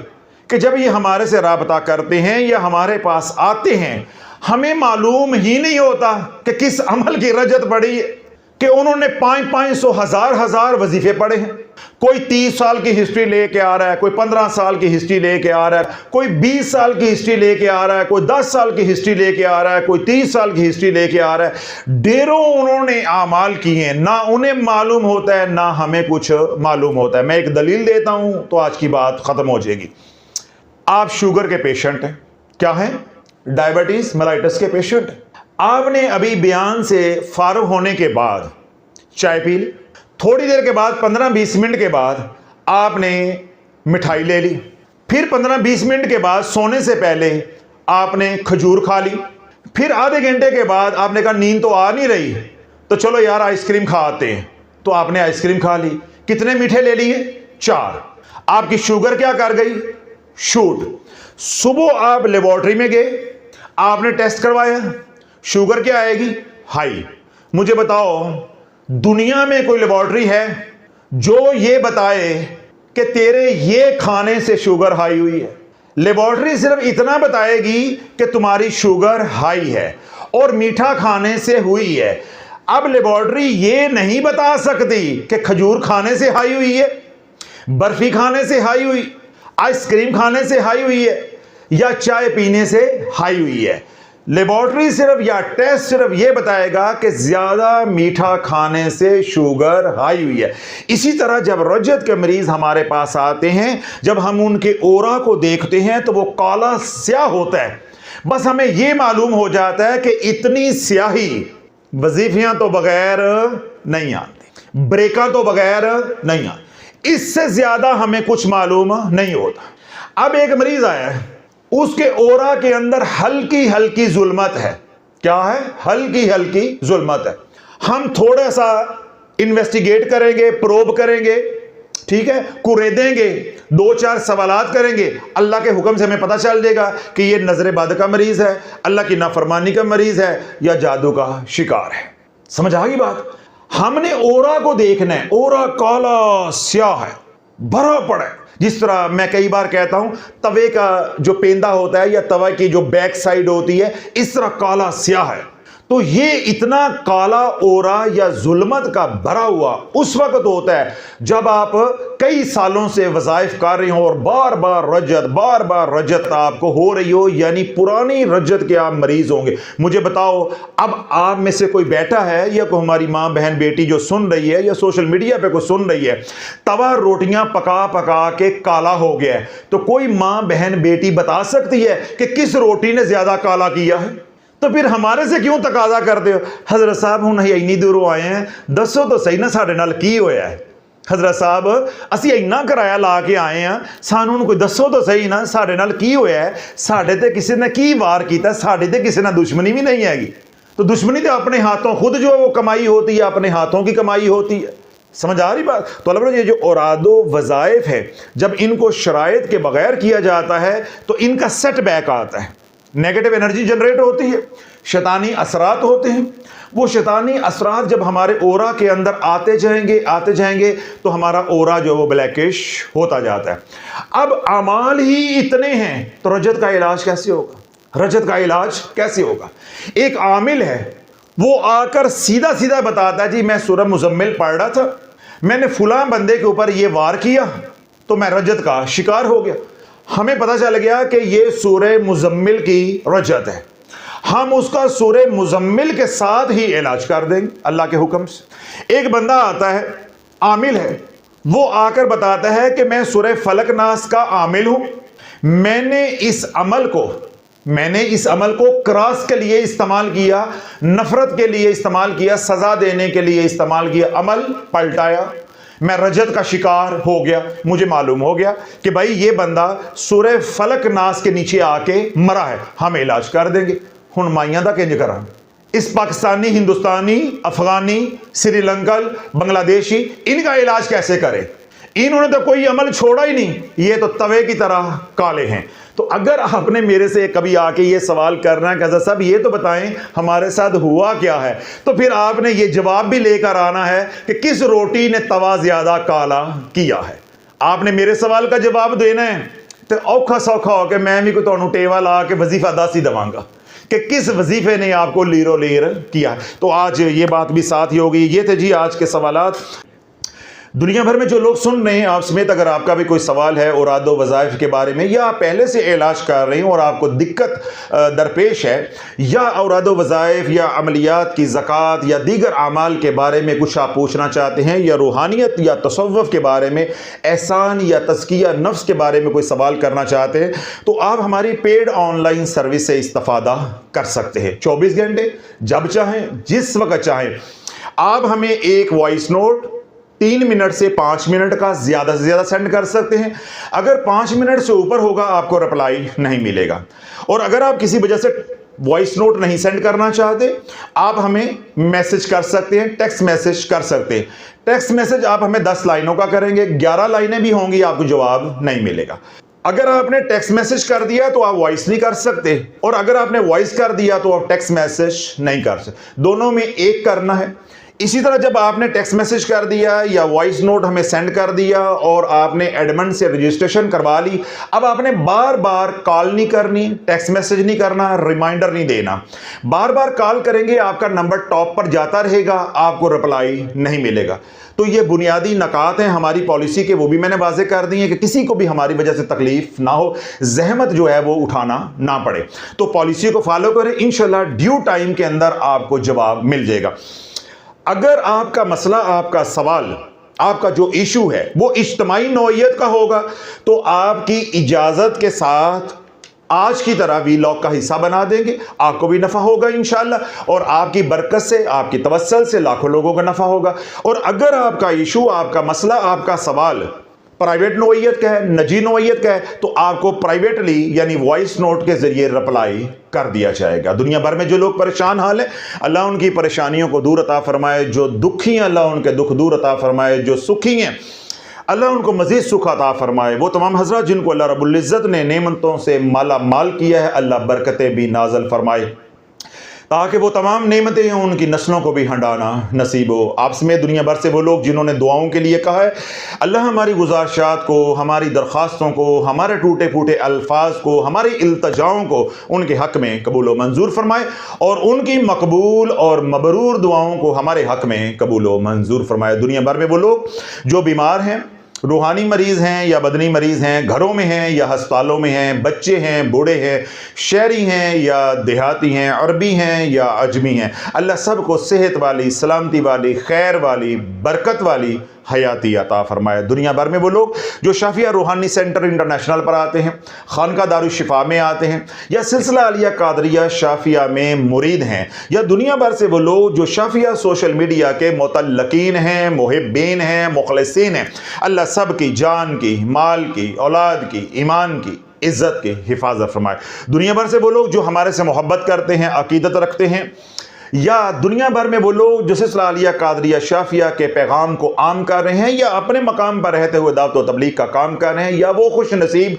कि जब ये हमारे से राबता करते हैं या हमारे पास आते हैं, हमें मालूम ही नहीं होता कि किस अमल की रजत पड़ी है कि उन्होंने 500 हजार वजीफे पढ़े हैं। कोई 30 साल की हिस्ट्री लेके आ रहा है, कोई 15 साल की हिस्ट्री लेके आ रहा है, कोई 20 साल की हिस्ट्री लेके आ रहा है, कोई 10 साल की हिस्ट्री लेके आ रहा है, कोई 30 साल की हिस्ट्री लेके आ रहा है। ढेरों उन्होंने आमाल किए हैं, ना उन्हें मालूम होता है ना हमें कुछ मालूम होता है। मैं एक दलील देता हूं तो आज की बात खत्म हो जाएगी। आप शुगर के पेशेंट हैं, क्या है, डायबिटीज मेलाइटिस के पेशेंट हैं। आपने अभी बयान से फारुग होने के बाद चाय पी ली, थोड़ी देर के बाद 15-20 मिनट के बाद आपने मिठाई ले ली, फिर 15-20 मिनट के बाद सोने से पहले आपने खजूर खा ली, फिर आधे घंटे के बाद आपने कहा नींद तो आ नहीं रही तो चलो यार आइसक्रीम खाते हैं, तो आपने आइसक्रीम खा ली। कितने मीठे ले लिए, 4। आपकी शुगर क्या कर गई, शूट। सुबह आप लेबोरेटरी में गए, आपने टेस्ट करवाया, शुगर क्या आएगी, हाई। मुझे बताओ दुनिया में कोई लेबोरेटरी है जो ये बताए कि तेरे ये खाने से शुगर हाई हुई है? लेबोरेटरी सिर्फ इतना बताएगी कि तुम्हारी शुगर हाई है और मीठा खाने से हुई है। अब लेबोरेटरी ये नहीं बता सकती कि खजूर खाने से हाई हुई है, बर्फी खाने से हाई हुई, आइसक्रीम खाने से हाई हुई है या चाय पीने से हाई हुई है। लेबोरेटरी सिर्फ या टेस्ट सिर्फ यह बताएगा कि ज्यादा मीठा खाने से शुगर हाई हुई है। इसी तरह जब रजत के मरीज हमारे पास आते हैं, जब हम उनके ओरा को देखते हैं तो वो काला स्याह होता है। बस हमें यह मालूम हो जाता है कि इतनी स्याही वजीफियां तो बगैर नहीं आती, ब्रेका तो बगैर नहीं आती, इससे ज्यादा हमें कुछ मालूम नहीं होता। अब एक मरीज आया है, उसके ओरा के अंदर हल्की हल्की जुल्मत है। क्या है? हल्की हल्की जुल्मत है। हम थोड़ा सा इन्वेस्टिगेट करेंगे, प्रोब करेंगे, ठीक है, कुरेदेंगे, 2-4 सवालात करेंगे, अल्लाह के हुक्म से हमें पता चल जाएगा कि ये नजर बद का मरीज है, अल्लाह की नाफरमानी का मरीज है या जादू का शिकार है। समझ आ गई बात? हमने ओरा को देखना है। ओरा काला स्याह है, भरा पड़ा है। जिस तरह मैं कई बार कहता हूं, तवे का जो पेंदा होता है या तवा की जो बैक साइड होती है, इस तरह काला स्याह है। तो ये इतना काला ओरा या जुल्मत का भरा हुआ उस वक्त होता है जब आप कई सालों से वज़ाइफ कर रहे हो और बार बार रजत आपको हो रही हो, यानी पुरानी रजत के आप मरीज होंगे। मुझे बताओ, अब आप में से कोई बैठा है या कोई हमारी माँ बहन बेटी जो सुन रही है या सोशल मीडिया पे कोई सुन रही है, तवा रोटियां पका पका के काला हो गया है, तो कोई माँ बहन बेटी बता सकती है कि किस रोटी ने ज्यादा काला किया है? तो फिर हमारे से क्यों तकाजा करते हो? हजरत साहब हुण असीं इन्नी दूरों आए हैं, दसो तो सही ना साडे नाल की होया है। हजरत साहब असीं इन्ना किराया ला के आए हैं, सानू कोई दसो तो सही ना साडे नाल की होया है, साडे ते किसी ने की वार कीता, साडे ते किसी ने दुश्मनी भी नहीं हैगी। तो दुश्मनी तो अपने हाथों खुद जो वो कमाई होती है, अपने हाथों की कमाई होती है। समझ आ रही बात? तो अल्लाह, ये जो औरादो वज़ाइफ है, जब इनको शराइत के बगैर किया जाता है तो इनका सेटबैक आता है, नेगेटिव एनर्जी जनरेट होती है, शैतानी असरात होते हैं। वो शैतानी असरात जब हमारे ओरा के अंदर आते जाएंगे तो हमारा ओरा जो वो ब्लैकिश होता जाता है। अब अमाल ही इतने हैं तो रजत का इलाज कैसे होगा? रजत का इलाज कैसे होगा? एक आमिल है, वो आकर सीधा सीधा बताता है, जी मैं सूरह मुज़म्मिल पढ़ रहा था, मैंने फुलां बंदे के ऊपर ये वार किया तो मैं रजत का शिकार हो गया। हमें पता चल गया कि ये सूरह मुज़म्मिल की रजत है, हम उसका सूरह मुज़म्मिल के साथ ही इलाज कर देंगे अल्लाह के हुक्म से। एक बंदा आता है, आमिल है, वो आकर बताता है कि मैं सूरह फलक नास का आमिल हूं, मैंने इस अमल को क्रॉस के लिए इस्तेमाल किया, नफरत के लिए इस्तेमाल किया, सजा देने के लिए इस्तेमाल किया, अमल पलटाया, मैं रजत का शिकार हो गया। मुझे मालूम हो गया कि भाई ये बंदा सूरह फलक नास के नीचे आके मरा है, हम इलाज कर देंगे। हुण माइयां दा किंज करा? इस पाकिस्तानी, हिंदुस्तानी, अफगानी, श्रीलंकन, बांग्लादेशी, इनका इलाज कैसे करें? इन्होंने तो कोई अमल छोड़ा ही नहीं, ये तो तवे की तरह काले हैं। तो अगर आपने मेरे से कभी आके ये सवाल करना है कि हज़रत साहब ये तो बताएं हमारे साथ हुआ क्या है, तो फिर आपने ये जवाब भी लेकर आना है कि किस रोटी ने तवा ज्यादा काला किया है। आपने मेरे सवाल का जवाब देना है तो औखा सौखा होकर मैं भी कोई तुहानू टेवा ला के वजीफा दस ही देवांगा कि किस वजीफे ने आपको लीरो लीर किया। तो आज ये बात भी साथ ही होगी। ये थे जी आज के सवालात। दुनिया भर में जो लोग सुन रहे हैं, आप समेत अगर आपका भी कोई सवाल है औरादो वज़ाइफ के बारे में, या आप पहले से इलाज कर रहे हैं और आपको दिक्कत दरपेश है, या औरादो वज़ाइफ या अमलियात की ज़कात या दीगर आमाल के बारे में कुछ आप पूछना चाहते हैं, या रूहानियत या तसव्वुफ़ के बारे में, एहसान या तज़किया नफ्स के बारे में कोई सवाल करना चाहते हैं, तो आप हमारी पेड ऑनलाइन सर्विस से इस्तिफ़ादा कर सकते हैं। 24 घंटे जब चाहें, जिस वक्त चाहें, आप हमें एक वॉइस नोट 3 मिनट से 5 मिनट का ज़्यादा से ज़्यादा सेंड कर सकते हैं। अगर 5 मिनट से ऊपर होगा आपको रिप्लाई नहीं मिलेगा। और अगर आप किसी वजह से वॉइस नोट नहीं सेंड करना चाहते, आप हमें मैसेज कर सकते हैं, टेक्स्ट मैसेज कर सकते हैं। टेक्स्ट मैसेज आप हमें 10 लाइनों का करेंगे, 11 लाइनें भी होंगी, आपको जवाब नहीं मिलेगा। अगर आपने टेक्स्ट मैसेज कर दिया तो आप वॉइस नहीं कर सकते, और अगर आपने वॉइस कर दिया तो आप टेक्स्ट मैसेज नहीं कर सकते। दोनों में एक करना है। इसी तरह जब आपने टेक्स्ट मैसेज कर दिया या वॉइस नोट हमें सेंड कर दिया और आपने एडमिन से रजिस्ट्रेशन करवा ली, अब आपने बार बार कॉल नहीं करनी, टेक्स्ट मैसेज नहीं करना, रिमाइंडर नहीं देना। बार बार कॉल करेंगे आपका नंबर टॉप पर जाता रहेगा, आपको रिप्लाई नहीं मिलेगा। तो ये बुनियादी नकात हैं हमारी पॉलिसी के, वो भी मैंने वाजे कर दी हैं कि किसी को भी हमारी वजह से तकलीफ ना हो, जहमत जो है वो उठाना ना पड़े। तो पॉलिसी को फॉलो करें, इंशाल्लाह ड्यू टाइम के अंदर आपको जवाब मिल जाएगा। अगर आपका मसला, आपका सवाल, आपका जो इशू है वो इज्तिमाई नौइयत का होगा तो आपकी इजाज़त के साथ आज की तरह वीलॉग का हिस्सा बना देंगे, आपको भी नफ़ा होगा इंशाल्लाह, और आपकी बरकत से, आपकी तवस्सुल से लाखों लोगों का नफ़ा होगा। और अगर आपका इशू, आपका मसला, आपका सवाल प्राइवेट नौइयत का है, निजी नौइयत का है, तो आपको प्राइवेटली यानी वॉइस नोट के जरिए रिप्लाई कर दिया जाएगा। दुनिया भर में जो लोग परेशान हाल है, अल्लाह उनकी परेशानियों को दूर अता फरमाए। जो दुखी हैं, अल्लाह उनके दुख दूर अता फरमाए। जो सुखी हैं, अल्लाह उनको मजीद सुख अता फरमाए। वो तमाम हज़रात जिनको अल्लाह रब्बुल इज़्ज़त ने नेमतों से माला माल किया है, अल्लाह बरकतें भी नाज़िल फरमाए ताकि वो तमाम नेमतें हैं उनकी नस्लों को भी हंडाना नसीब हो। आपस में दुनिया भर से वो लोग जिन्होंने दुआओं के लिए कहा है, अल्लाह हमारी गुजारिशात को, हमारी दरख्वास्तों को, हमारे टूटे फूटे अल्फाज को, हमारी इल्तजाओं को उनके हक़ में कबूल व मंजूर फरमाए और उनकी मकबूल और मबरूर दुआओं को हमारे हक़ में कबूल व मंजूर फरमाए। दुनिया भर में वो लोग जो बीमार हैं, रूहानी मरीज़ हैं या बदनी मरीज़ हैं, घरों में हैं या अस्पतालों में हैं, बच्चे हैं, बूढ़े हैं, शहरी हैं या देहाती हैं, अरबी हैं या अजमी हैं, अल्लाह सबको सेहत वाली, सलामती वाली, खैर वाली, बरकत वाली हयाती अता फरमाए। दुनिया भर में वो लोग जो शाफिया रूहानी सेंटर इंटरनेशनल पर आते हैं, खानका दारुश्शिफा में आते हैं, या सिलसिला अलिया कादरिया शाफिया में मुरीद हैं, या दुनिया भर से वो लोग जो शाफिया सोशल मीडिया के मुतल्लकीन हैं, मुहिब्बीन हैं, मुखलिसीन हैं, अल्लाह सब की जान की, माल की, औलाद की, ईमान की, इज़्ज़त की हिफाजत फरमाए। दुनिया भर से वो लोग जो हमारे से मोहब्बत करते हैं, अकीदत रखते हैं, या दुनिया भर में वो लोग जो सिलसिला अलिया कादरिया शाफिया के पैगाम को आम कर रहे हैं, या अपने मकाम पर रहते हुए दावत व तबलीग का काम कर रहे हैं, या वो खुश नसीब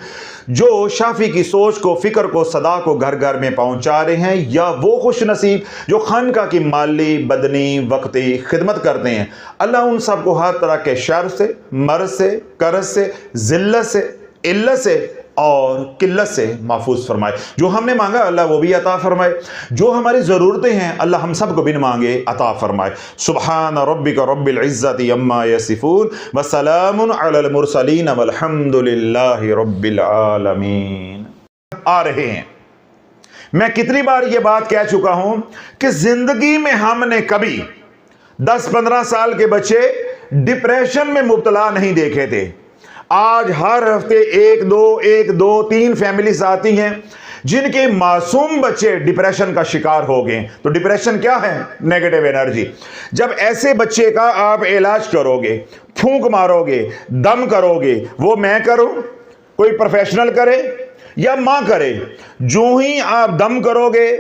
जो शाफी की सोच को, फ़िक्र को, सदा को घर घर में पहुंचा रहे हैं, या वो खुश नसीब जो खानका की माली, बदनी, वक्ती खिदमत करते हैं। अल्लाह उन सब को हर तरह के शर से, मर्ज से, करज से, ज़िल्लत से, इल्लत से और किल्लत से महफूज फरमाए। जो हमने मांगा अल्लाह वो भी अता फरमाए, जो हमारी ज़रूरतें हैं अल्लाह हम सब को बिन मांगे अता फरमाए। सुब्हान रब्बिका रब्बिल इज़्ज़ति अम्मा यसिफून व सलामुन अलल मुरसलीन वल्हम्दुलिल्लाहि रब्बिल आलमीन। आ रहे हैं, मैं कितनी बार ये बात कह चुका हूं कि जिंदगी में हमने कभी 10-15 साल के बच्चे डिप्रेशन में मुब्तला नहीं देखे थे। आज हर हफ्ते एक दो तीन फैमिलीज आती हैं जिनके मासूम बच्चे डिप्रेशन का शिकार हो गए। तो डिप्रेशन क्या है? Negative energy. जब ऐसे बच्चे का आप इलाज करोगे, फूंक मारोगे, दम करोगे, वो मैं करूं, कोई प्रोफेशनल करे या मां करे, जो ही आप दम करोगे,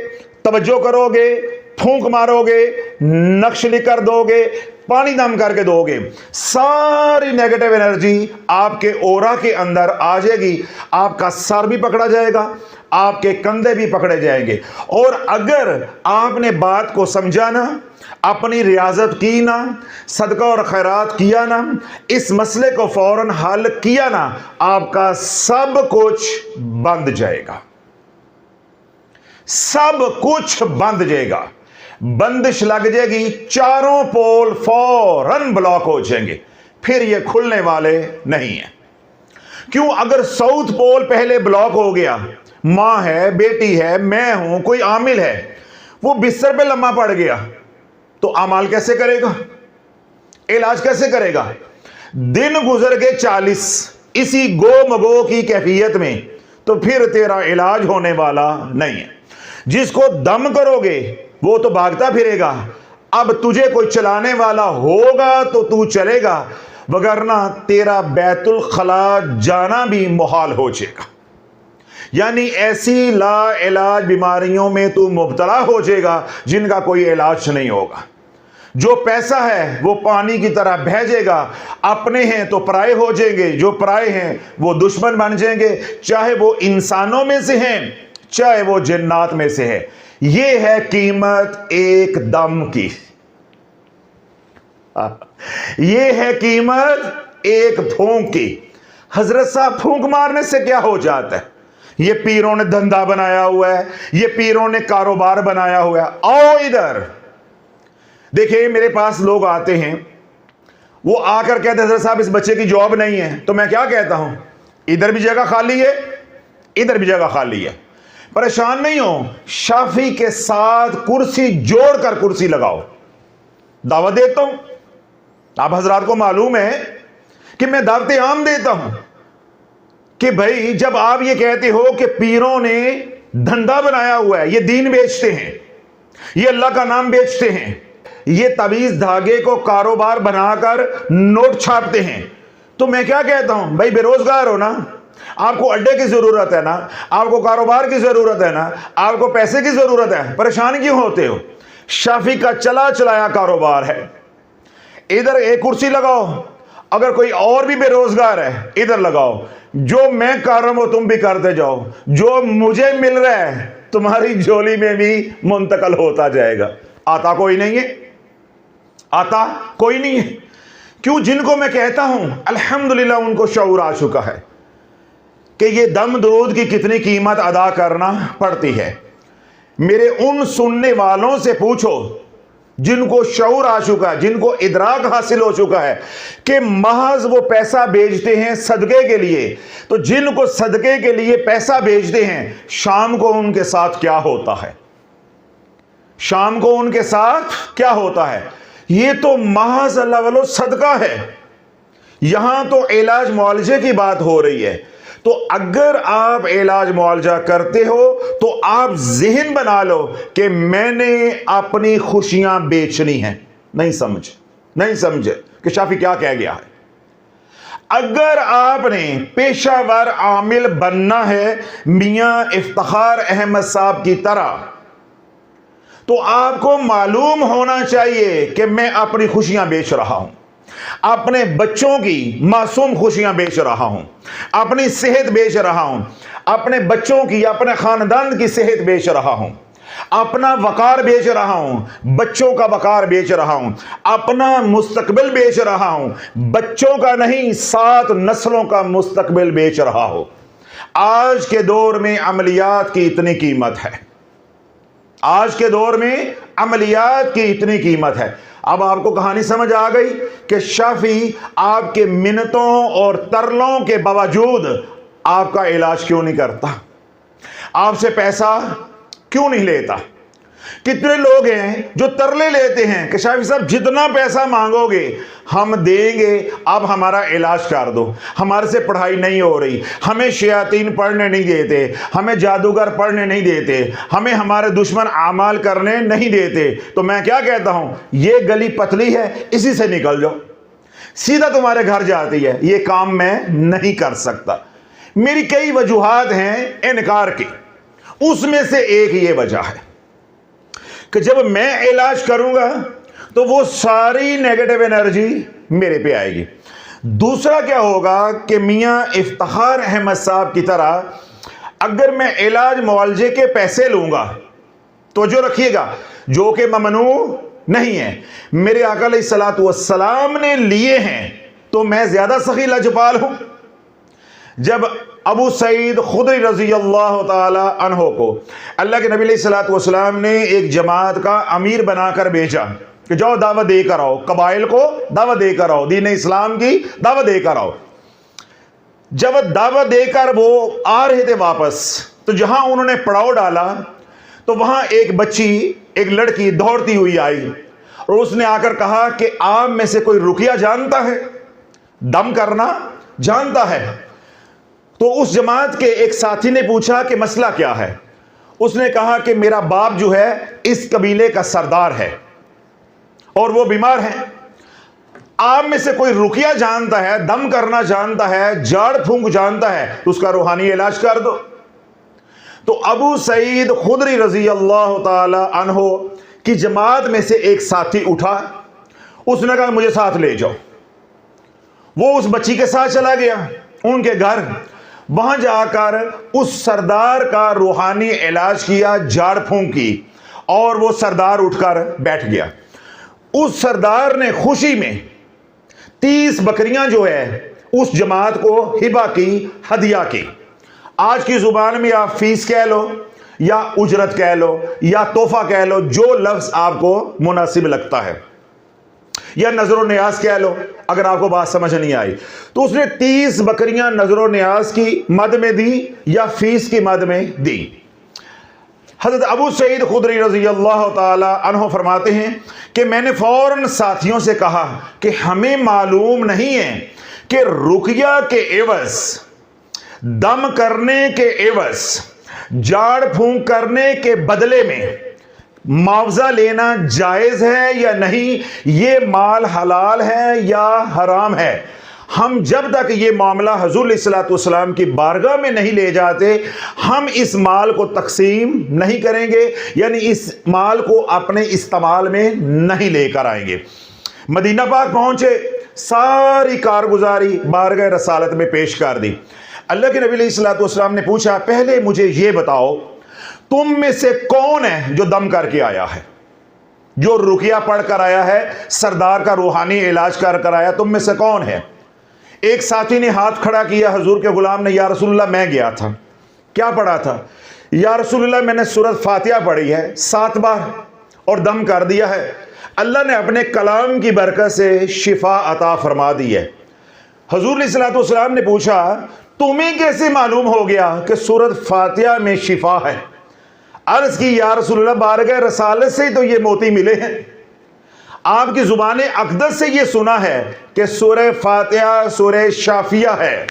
तवज्जो करोगे, फूंक मारोगे, नक्श लिख कर दोगे, पानी दम करके दोगे, सारी नेगेटिव एनर्जी आपके ओरा के अंदर आ जाएगी। आपका सर भी पकड़ा जाएगा, आपके कंधे भी पकड़े जाएंगे। और अगर आपने बात को समझा ना, अपनी रियाजत की ना, सदका और खैरात किया ना, इस मसले को फौरन हल किया ना, आपका सब कुछ बंद जाएगा, सब कुछ बंद जाएगा, बंदिश लग जाएगी, चारों पोल फौरन ब्लॉक हो जाएंगे, फिर ये खुलने वाले नहीं है। क्यों? अगर साउथ पोल पहले ब्लॉक हो गया, मां है, बेटी है, मैं हूं, कोई आमिल है, वो बिस्तर पे लम्बा पड़ गया, तो अमाल कैसे करेगा, इलाज कैसे करेगा? दिन गुजर के 40 इसी गो मगो की कैफियत में, तो फिर तेरा इलाज होने वाला नहीं है। जिसको दम करोगे वो तो भागता फिरेगा, अब तुझे कोई चलाने वाला होगा तो तू चलेगा, वगरना तेरा बैतुल खला जाना भी मुहाल हो जाएगा। यानी ऐसी ला इलाज बीमारियों में तू मुब्तला हो जाएगा जिनका कोई इलाज नहीं होगा। जो पैसा है वो पानी की तरह बह जाएगा, अपने हैं तो पराए हो जाएंगे, जो पराए हैं वो दुश्मन बन जाएंगे, चाहे वो इंसानों में से हैं, चाहे वो जिन्नात में से है। ये है कीमत एक दम की। ये है कीमत एक फूंक की। हजरत साहब फूंक मारने से क्या हो जाता है? ये पीरों ने धंधा बनाया हुआ है, ये पीरों ने कारोबार बनाया हुआ है। आओ इधर देखिए, मेरे पास लोग आते हैं, वो आकर कहते हैं हजरत साहब इस बच्चे की जॉब नहीं है। तो मैं क्या कहता हूं, इधर भी जगह खाली है, इधर भी जगह खाली है, परेशान नहीं हो, शाफी के साथ कुर्सी जोड़कर कुर्सी लगाओ, दावत देता हूं। आप हजरात को मालूम है कि मैं दावतें आम देता हूं कि भाई जब आप ये कहते हो कि पीरों ने धंधा बनाया हुआ है, ये दीन बेचते हैं, ये अल्लाह का नाम बेचते हैं, ये तवीज धागे को कारोबार बनाकर नोट छापते हैं, तो मैं क्या कहता हूं, भाई बेरोजगार हो ना, आपको अड्डे की जरूरत है ना, आपको कारोबार की जरूरत है ना, आपको पैसे की जरूरत है, परेशान क्यों होते हो? शाफी का चला चलाया कारोबार है। इधर एक कुर्सी लगाओ, अगर कोई और भी बेरोजगार है इधर लगाओ, जो मैं कर रहा हूं तुम भी करते जाओ, जो मुझे मिल रहा है तुम्हारी झोली में भी मुंतकल होता जाएगा। आता कोई नहीं है, आता कोई नहीं है। क्यों? जिनको मैं कहता हूं अल्हम्दुलिल्लाह उनको शऊर आ चुका है कि ये दम दरूद की कितनी कीमत अदा करना पड़ती है। मेरे उन सुनने वालों से पूछो जिनको शऊर आ चुका है, जिनको इदराक हासिल हो चुका है कि महज वो पैसा बेचते हैं सदके के लिए, तो जिनको सदके के लिए पैसा बेचते हैं, शाम को उनके साथ क्या होता है, शाम को उनके साथ क्या होता है? ये तो महज अल्लाह वालों सदका है। यहां तो इलाज मुआवजे की बात हो रही है। तो अगर आप इलाज मुआवजा करते हो तो आप ज़हन बना लो कि मैंने अपनी खुशियां बेचनी है। नहीं समझे कि शाफी क्या कह गया है। अगर आपने पेशावर आमिल बनना है मियां इफ्तिखार अहमद साहब की तरह, तो आपको मालूम होना चाहिए कि मैं अपनी खुशियां बेच रहा हूं, अपने बच्चों की मासूम खुशियां बेच रहा हूं, अपनी सेहत बेच रहा हूं, अपने बच्चों की, अपने खानदान की सेहत बेच रहा हूं, अपना वकार बेच रहा हूं, बच्चों का वकार बेच रहा हूं, अपना मुस्तकबिल बेच रहा हूं, बच्चों का नहीं 7 नस्लों का मुस्तकबिल बेच रहा हूं। आज के दौर में अमलियात की इतनी कीमत है, आज के दौर में अमलियात की इतनी कीमत है। अब आपको कहानी समझ आ गई कि शाफी आपके मिन्नतों और तरलों के बावजूद आपका इलाज क्यों नहीं करता, आपसे पैसा क्यों नहीं लेता। कितने लोग हैं जो तरले लेते हैं कि शाफी साहब जितना पैसा मांगोगे हम देंगे, अब हमारा इलाज कर दो, हमारे से पढ़ाई नहीं हो रही, हमें शयातीन पढ़ने नहीं देते, हमें जादूगर पढ़ने नहीं देते, हमें हमारे दुश्मन आमाल करने नहीं देते। तो मैं क्या कहता हूं, ये गली पतली है, इसी से निकल जाओ, सीधा तुम्हारे घर जाती है, ये काम मैं नहीं कर सकता। मेरी कई वजूहात हैं इनकार की, उसमें से एक ये वजह है कि जब मैं इलाज करूंगा तो वो सारी नेगेटिव एनर्जी मेरे पे आएगी। दूसरा क्या होगा कि मियां इफ्तिखार अहमद साहब की तरह अगर मैं इलाज मुआवजे के पैसे लूंगा, तो जो रखिएगा जो कि ममनू नहीं है, मेरे आका अलैहिस्सलातु वस्सलाम ने लिए हैं, तो मैं ज्यादा सखी लजपाल हूं। जब अबू सईद खुदरी रजी अल्लाह ताला अन्हो को अल्लाह के नबी अलैहिस्सलातु वस्सलाम ने एक जमात का अमीर बनाकर भेजा कि जाओ दावत देकर आओ, कबाइल को दावत देकर आओ, दीन इस्लाम की दावत देकर आओ। जब दावत देकर वो आ रहे थे वापस, तो जहां उन्होंने पड़ाव डाला तो वहां एक बच्ची, एक लड़की दौड़ती हुई आई और उसने आकर कहा कि आप में से कोई रुकिया जानता है, दम करना जानता है? तो उस जमात के एक साथी ने पूछा कि मसला क्या है। उसने कहा कि मेरा बाप जो है इस कबीले का सरदार है और वो बीमार है, आप में से कोई रुकिया जानता है, दम करना जानता है, जाड़ फूंक जानता है, तो उसका रूहानी इलाज कर दो। तो अबू सईद खुदरी रजी अल्लाह ताला अन्हो की जमात में से एक साथी उठा, उसने कहा मुझे साथ ले जाओ। वो उस बच्ची के साथ चला गया उनके घर, वहां जाकर उस सरदार का रूहानी इलाज किया, झाड़ फूंक की, और वो सरदार उठकर बैठ गया। उस सरदार ने खुशी में 30 बकरियां जो है उस जमात को हिबा की, हदिया की। आज की जुबान में आप फीस कह लो या उजरत कह लो या तोहफा कह लो, जो लफ्ज आपको मुनासिब लगता है, या नजरो न्याज कह लो अगर आपको बात समझ नहीं आई। तो उसने 30 बकरियां नजरो न्याज की मद में दी या फीस की मद में दी। हजरत अबू सईद खुदरी रज़ी अल्लाह ताला अन्हु फरमाते हैं कि मैंने फौरन साथियों से कहा कि हमें मालूम नहीं है कि रुकिया के एवज, दम करने के एवज, जाड़ फूंक करने के बदले में मुआवजा लेना जायज है या नहीं, ये माल हलाल है या हराम है। हम जब तक ये मामला हुज़ूर अलैहिस्सलाम की बारगाह में नहीं ले जाते, हम इस माल को तकसीम नहीं करेंगे, यानी इस माल को अपने इस्तेमाल में नहीं लेकर आएंगे। मदीना पाक पहुंचे, सारी कारगुजारी बारगाह रसालत में पेश कर दी। अल्लाह के नबी अलैहिस्सलाम ने पूछा, पहले मुझे ये बताओ, तुम में से कौन है जो दम करके आया है, जो रुकिया पढ़ कर आया है, सरदार का रूहानी इलाज कर आया, तुम में से कौन है? एक साथी ने हाथ खड़ा किया, हुजूर के गुलाम ने, या रसूलुल्लाह मैं गया था। क्या पढ़ा था? या रसूलुल्लाह मैंने सूरत फातिहा पढ़ी है 7 बार और दम कर दिया है। अल्लाह ने अपने कलाम की बरकत से शिफा अता फरमा दी है। हुजूर अलैहिस्सलाम ने पूछा, तुम्हें कैसे मालूम हो गया कि सूरत फातिहा में शिफा है? अर्ज की, या रसूलुल्लाह बारगाह रसालत से तो ये मोती मिले हैं, आपकी जुबान अक़दस से ये सुना है कि सूरह फातिहा सूरह शाफिया है,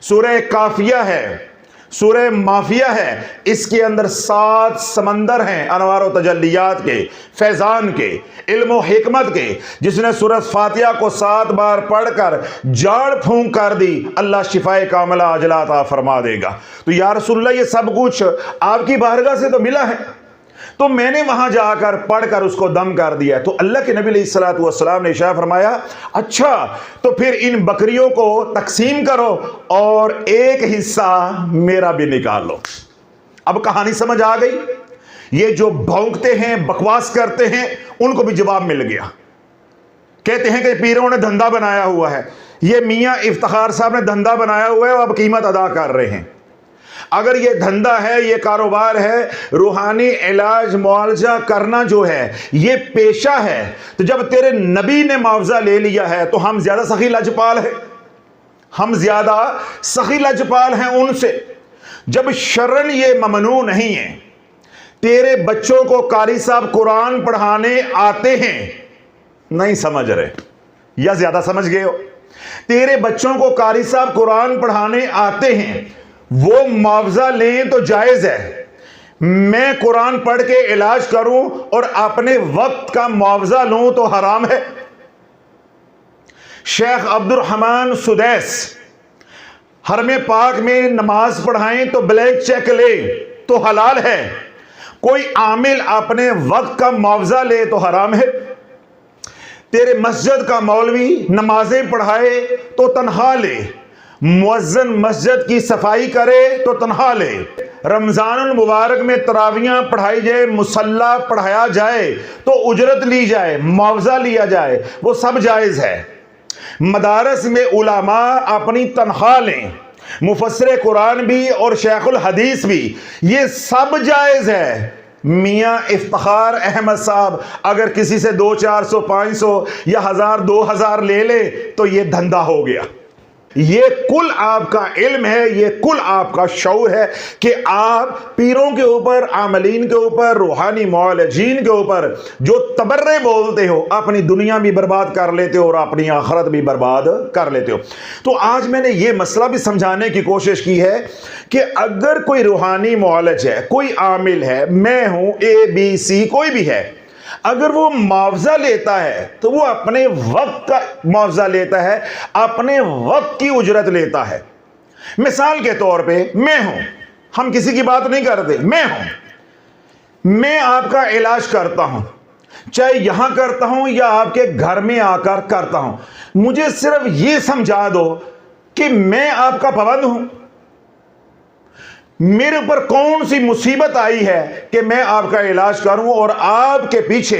सूरह काफिया है, सूरह माफिया है। इसके अंदर 7 समंदर हैं अनवार व तजल्लियात के, फैज़ान के, इल्म व हिकमत के। जिसने सूरत फातिहा को 7 बार पढ़कर जाड़ फूंक कर दी, अल्लाह शिफाए कामिला अजला अता फरमा देगा। तो या रसूलल्लाह ये सब कुछ आपकी बारगाह से तो मिला है, तो मैंने वहां जाकर पढ़कर उसको दम कर दिया। तो अल्लाह के नबी अलैहिस्सलाम ने इशारा फरमाया, अच्छा तो फिर इन बकरियों को तकसीम करो और एक हिस्सा मेरा भी निकाल लो। अब कहानी समझ आ गई। ये जो भौंकते हैं, बकवास करते हैं, उनको भी जवाब मिल गया। कहते हैं कि पीरों ने धंधा बनाया हुआ है, ये मियां इफ्तिखार साहब ने धंधा बनाया हुआ है और अब कीमत अदा कर रहे हैं। अगर ये धंधा है, ये कारोबार है, रूहानी इलाज मुआवजा करना जो है ये पेशा है, तो जब तेरे नबी ने मुआवजा ले लिया है तो हम ज्यादा सखी लजपाल है, हम ज्यादा सखी लजपाल हैं उनसे। जब शरन ये ममनू नहीं है, तेरे बच्चों को कारी साहब कुरान पढ़ाने आते हैं, नहीं समझ रहे या ज्यादा समझ गए हो, तेरे बच्चों को कारी साहब कुरान पढ़ाने आते हैं, वो मुआवजा लें तो जायज है। मैं कुरान पढ़ के इलाज करूं और अपने वक्त का मुआवजा लूं तो हराम है। शेख अब्दुर्रहमान सुदैस हरमे पाक में नमाज पढ़ाएं तो ब्लैंक चेक ले तो हलाल है। कोई आमिल अपने वक्त का मुआवजा ले तो हराम है। तेरे मस्जिद का मौलवी नमाजें पढ़ाए तो तनख्वाह ले, मुअज्जिन मस्जिद की सफाई करे तो तनख्वाह ले, रमजानुल मुबारक में तरावियां पढ़ाई जाए, मुसल्ला पढ़ाया जाए तो उजरत ली जाए, मुआवजा लिया जाए, वो सब जायज़ है। मदारस में उलामा अपनी तनख्वाह लें, मुफस्सिर कुरान भी और शेखुल हदीस भी, ये सब जायज़ है। मियाँ इफ्तिखार अहमद साहब अगर किसी से 200-400 500 या 1000-2000 ले ले तो ये धंधा हो गया। ये कुल आपका इल्म है, ये कुल आपका शऊर है कि आप पीरों के ऊपर, आमलीन के ऊपर, रूहानी मौलजीन के ऊपर जो तबर्रे बोलते हो, अपनी दुनिया भी बर्बाद कर लेते हो और अपनी आखिरत भी बर्बाद कर लेते हो। तो आज मैंने ये मसला भी समझाने की कोशिश की है कि अगर कोई रूहानी मौलज है, कोई आमिल है, मैं हूं, ABC कोई भी है, अगर वो मुआवजा लेता है तो वो अपने वक्त का मुआवजा लेता है, अपने वक्त की उजरत लेता है। मिसाल के तौर पे मैं हूं, हम किसी की बात नहीं करते, मैं हूं, मैं आपका इलाज करता हूं, चाहे यहां करता हूं या आपके घर में आकर करता हूं, मुझे सिर्फ ये समझा दो कि मैं आपका पाबंद हूं। मेरे ऊपर कौन सी मुसीबत आई है कि मैं आपका इलाज करूं और आपके पीछे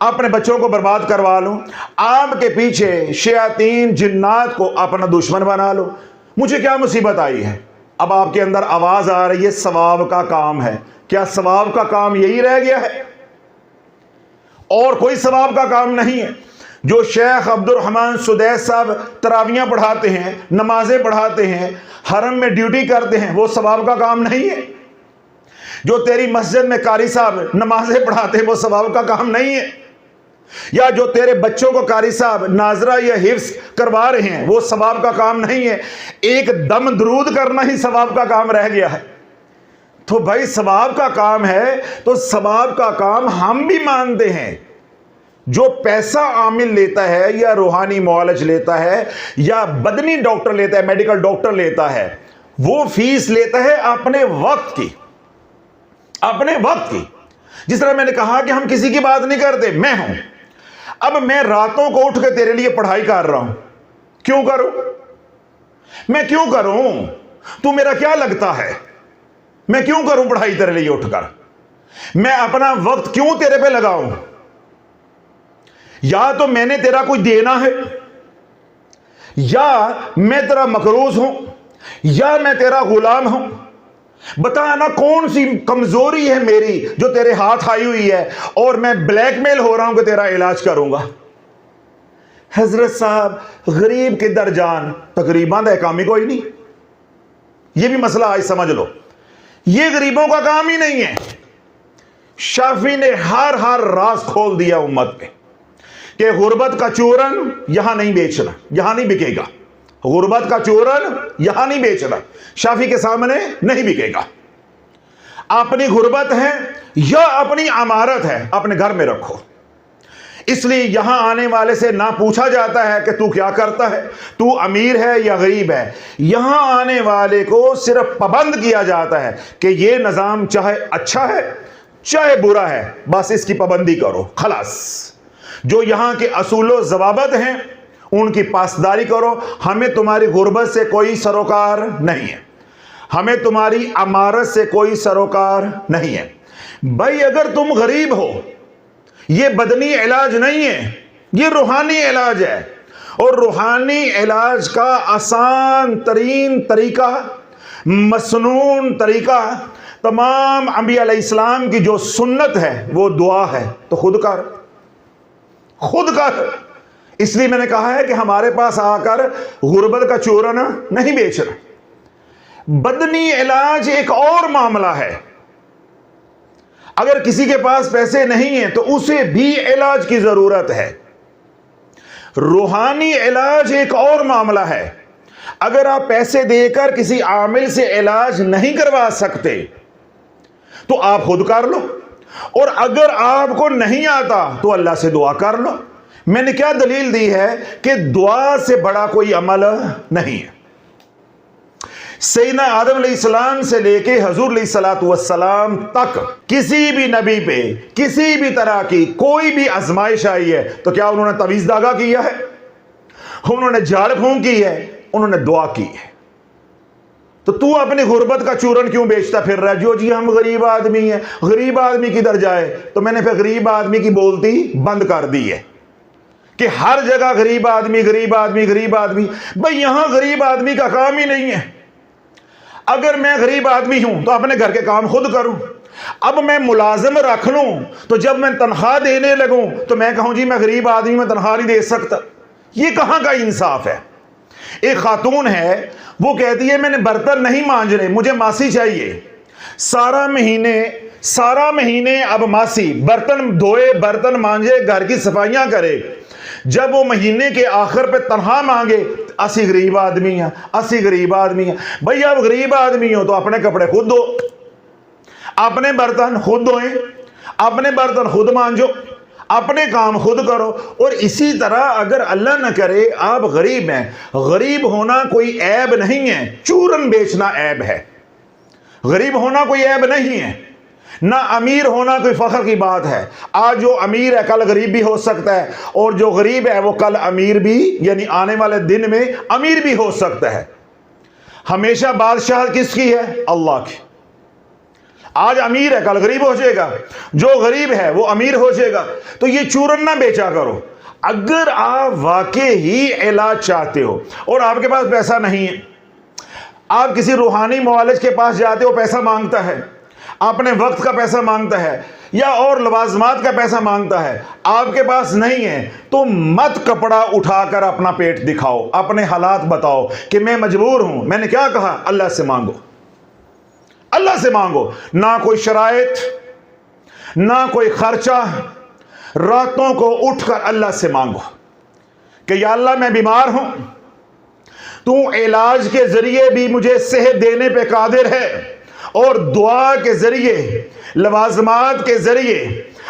अपने बच्चों को बर्बाद करवा लो, आपके पीछे शयातीन जिन्नात को अपना दुश्मन बना लो। मुझे क्या मुसीबत आई है? अब आपके अंदर आवाज आ रही है सवाब का काम है। क्या सवाब का काम यही रह गया है और कोई सवाब का काम नहीं है? जो शेख अब्दुल रहमान सुदैस साहब तरावियां पढ़ाते हैं, नमाजें पढ़ाते हैं, हरम में ड्यूटी करते हैं, वो सवाब का काम नहीं है? जो तेरी मस्जिद में कारी साहब नमाजें पढ़ाते हैं, वो सवाब का काम नहीं है? या जो तेरे बच्चों को कारी साहब नाजरा या हिफ्स करवा रहे हैं, वो सवाब का काम नहीं है? एक दम दरूद करना ही सवाब का काम रह गया है। तो भाई सवाब का काम है तो सवाब का काम हम भी मानते हैं। जो पैसा आमिल लेता है या रूहानी मुआलज लेता है या बदनी डॉक्टर लेता है, मेडिकल डॉक्टर लेता है, वो फीस लेता है अपने वक्त की, अपने वक्त की। जिस तरह मैंने कहा कि हम किसी की बात नहीं करते, मैं हूं, अब मैं रातों को उठ के तेरे लिए पढ़ाई कर रहा हूं। क्यों करूं? मैं क्यों करूं? तू मेरा क्या लगता है? मैं क्यों करूं पढ़ाई तेरे लिए उठकर? मैं अपना वक्त क्यों तेरे पे लगाऊं? या तो मैंने तेरा कोई देना है, या मैं तेरा मकरूज हूं, या मैं तेरा गुलाम हूं। बता ना कौन सी कमजोरी है मेरी जो तेरे हाथ आई हुई है और मैं ब्लैकमेल हो रहा हूं कि तेरा इलाज करूंगा। हजरत साहब गरीब के दरजान तकरीबन का काम ही कोई नहीं। यह भी मसला आज समझ लो, यह गरीबों का काम ही नहीं है। शाफी ने हर राज खोल दिया उम्मत पे कि गुर्बत का चूरन यहां नहीं बेचना, यहां नहीं बिकेगा। गुर्बत का चूरन यहां नहीं बेचना, शाफी के सामने नहीं बिकेगा। अपनी गुर्बत है या अपनी अमारत है, अपने घर में रखो। इसलिए यहां आने वाले से ना पूछा जाता है कि तू क्या करता है, तू अमीर है या गरीब है। यहां आने वाले को सिर्फ पाबंद किया जाता है कि यह निजाम चाहे अच्छा है चाहे बुरा है, बस इसकी पाबंदी करो, खलास। जो यहां के असूलो जवाबत हैं उनकी पासदारी करो। हमें तुम्हारी गुर्बत से कोई सरोकार नहीं है, हमें तुम्हारी अमारत से कोई सरोकार नहीं है। भाई अगर तुम गरीब हो, यह बदनी इलाज नहीं है, यह रूहानी इलाज है। और रूहानी इलाज का आसान तरीन तरीका, मसनून तरीका, तमाम अंबिया अलैहिस्सलाम की जो सुन्नत है वो दुआ है। तो खुद कर। इसलिए मैंने कहा है कि हमारे पास आकर गुर्बत का चूरन नहीं बेचना। बदनी इलाज एक और मामला है। अगर किसी के पास पैसे नहीं है तो उसे भी इलाज की जरूरत है। रूहानी इलाज एक और मामला है। अगर आप पैसे देकर किसी आमिल से इलाज नहीं करवा सकते तो आप खुद कर लो, और अगर आपको नहीं आता तो अल्लाह से दुआ कर लो। मैंने क्या दलील दी है कि दुआ से बड़ा कोई अमल नहीं है। सैयदना आदम अलैहिस्सलाम से लेके हुजूर अलैहिस्सलाम तक किसी भी नबी पे किसी भी तरह की कोई भी आजमाइश आई है तो क्या उन्होंने तवीज़ दागा किया है? उन्होंने झाड़ फूंक की है? उन्होंने दुआ की है। तो तू अपनी गुर्बत का चूरन क्यों बेचता फिर रहा है? जो जी हम गरीब आदमी हैं, गरीब आदमी किधर जाए? तो मैंने फिर गरीब आदमी की बोलती बंद कर दी है कि हर जगह गरीब आदमी गरीब आदमी गरीब आदमी। भाई यहां गरीब आदमी का काम ही नहीं है। अगर मैं गरीब आदमी हूं तो अपने घर के काम खुद करूं। अब मैं मुलाजिम रख लूं तो जब मैं तनख्वाह देने लगूं तो मैं कहूं जी मैं गरीब आदमी में तनख्वाह नहीं दे सकता। ये कहां का इंसाफ है? एक खातून है, वो कहती है मैंने बर्तन नहीं मांजने, मुझे मासी चाहिए। सारा महीने अब मासी बर्तन धोए, बर्तन मांजे, घर की सफाइयां करे। जब वो महीने के आखिर पे तनख्वाह मांगे, असी गरीब आदमी हैं, असी गरीब आदमी हैं। भाई आप गरीब आदमी हो तो अपने कपड़े खुद धो, अपने बर्तन खुद धोएं, अपने बर्तन खुद मांजो, अपने काम खुद करो। और इसी तरह अगर अल्लाह न करे आप गरीब हैं, गरीब होना कोई ऐब नहीं है, चूरन बेचना ऐब है। गरीब होना कोई ऐब नहीं है, ना अमीर होना कोई फख्र की बात है। आज जो अमीर है कल गरीब भी हो सकता है, और जो गरीब है वो कल अमीर भी, यानी आने वाले दिन में अमीर भी हो सकता है। हमेशा बादशाह किसकी है? अल्लाह की। आज अमीर है कल गरीब हो जाएगा, जो गरीब है वो अमीर हो जाएगा। तो ये चूरन ना बेचा करो। अगर आप वाकई ही इलाज चाहते हो और आपके पास पैसा नहीं है, आप किसी रूहानी मुआलिज के पास जाते हो, पैसा मांगता है, अपने वक्त का पैसा मांगता है या और लवाजमात का पैसा मांगता है, आपके पास नहीं है, तो मत कपड़ा उठाकर अपना पेट दिखाओ, अपने हालात बताओ कि मैं मजबूर हूं। मैंने क्या कहा? अल्लाह से मांगो, अल्लाह से मांगो। ना कोई शराइत, ना कोई खर्चा, रातों को उठकर अल्लाह से मांगो कि या अल्लाह मैं बीमार हूं, तू इलाज के जरिए भी मुझे सेहत देने पे कादिर है और दुआ के जरिए, लवाजमात के जरिए,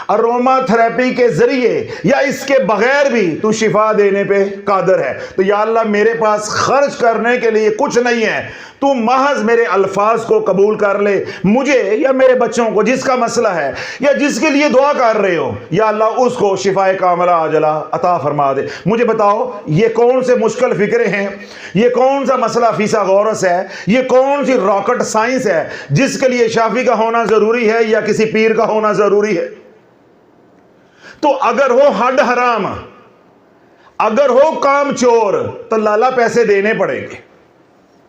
अरोमा थेरेपी के जरिए या इसके बगैर भी तू शिफा देने पे कादिर है। तो या अल्लाह मेरे पास खर्च करने के लिए कुछ नहीं है, तू महज मेरे अल्फाज को कबूल कर ले, मुझे या मेरे बच्चों को जिसका मसला है या जिसके लिए दुआ कर रहे हो, या अल्लाह उसको शिफाए कामला आजला अता फरमा दे। मुझे बताओ ये कौन से मुश्किल फिक्रे हैं, ये कौन सा मसला फिसागोरस है, ये कौन सी रॉकेट साइंस है जिसके लिए शाफी का होना जरूरी है या किसी पीर का होना जरूरी है? तो अगर हो हड हराम, अगर हो काम चोर, तो लाला पैसे देने पड़ेंगे,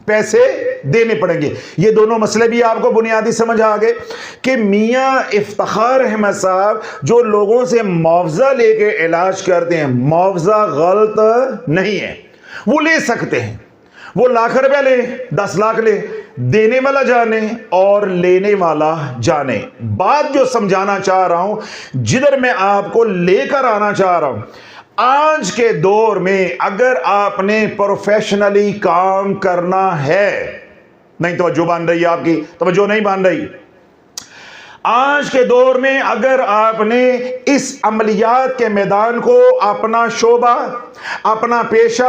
पैसे देने पड़ेंगे। ये दोनों मसले भी आपको बुनियादी समझ आ गए कि मियां इफ्तिखार अहमद साहब जो लोगों से मुआवजा लेके इलाज करते हैं, मुआवजा गलत नहीं है, वो ले सकते हैं, वो लाख रुपया ले, 10 लाख ले, देने वाला जाने और लेने वाला जाने। बात जो समझाना चाह रहा हूं, जिधर मैं आपको लेकर आना चाह रहा हूं, आज के दौर में अगर आपने प्रोफेशनली काम करना है, नहीं तवज्जो बांध रही है आपकी, तवज्जो नहीं बांध रही। आज के दौर में अगर आपने इस अमलियात के मैदान को अपना शोबा, अपना पेशा,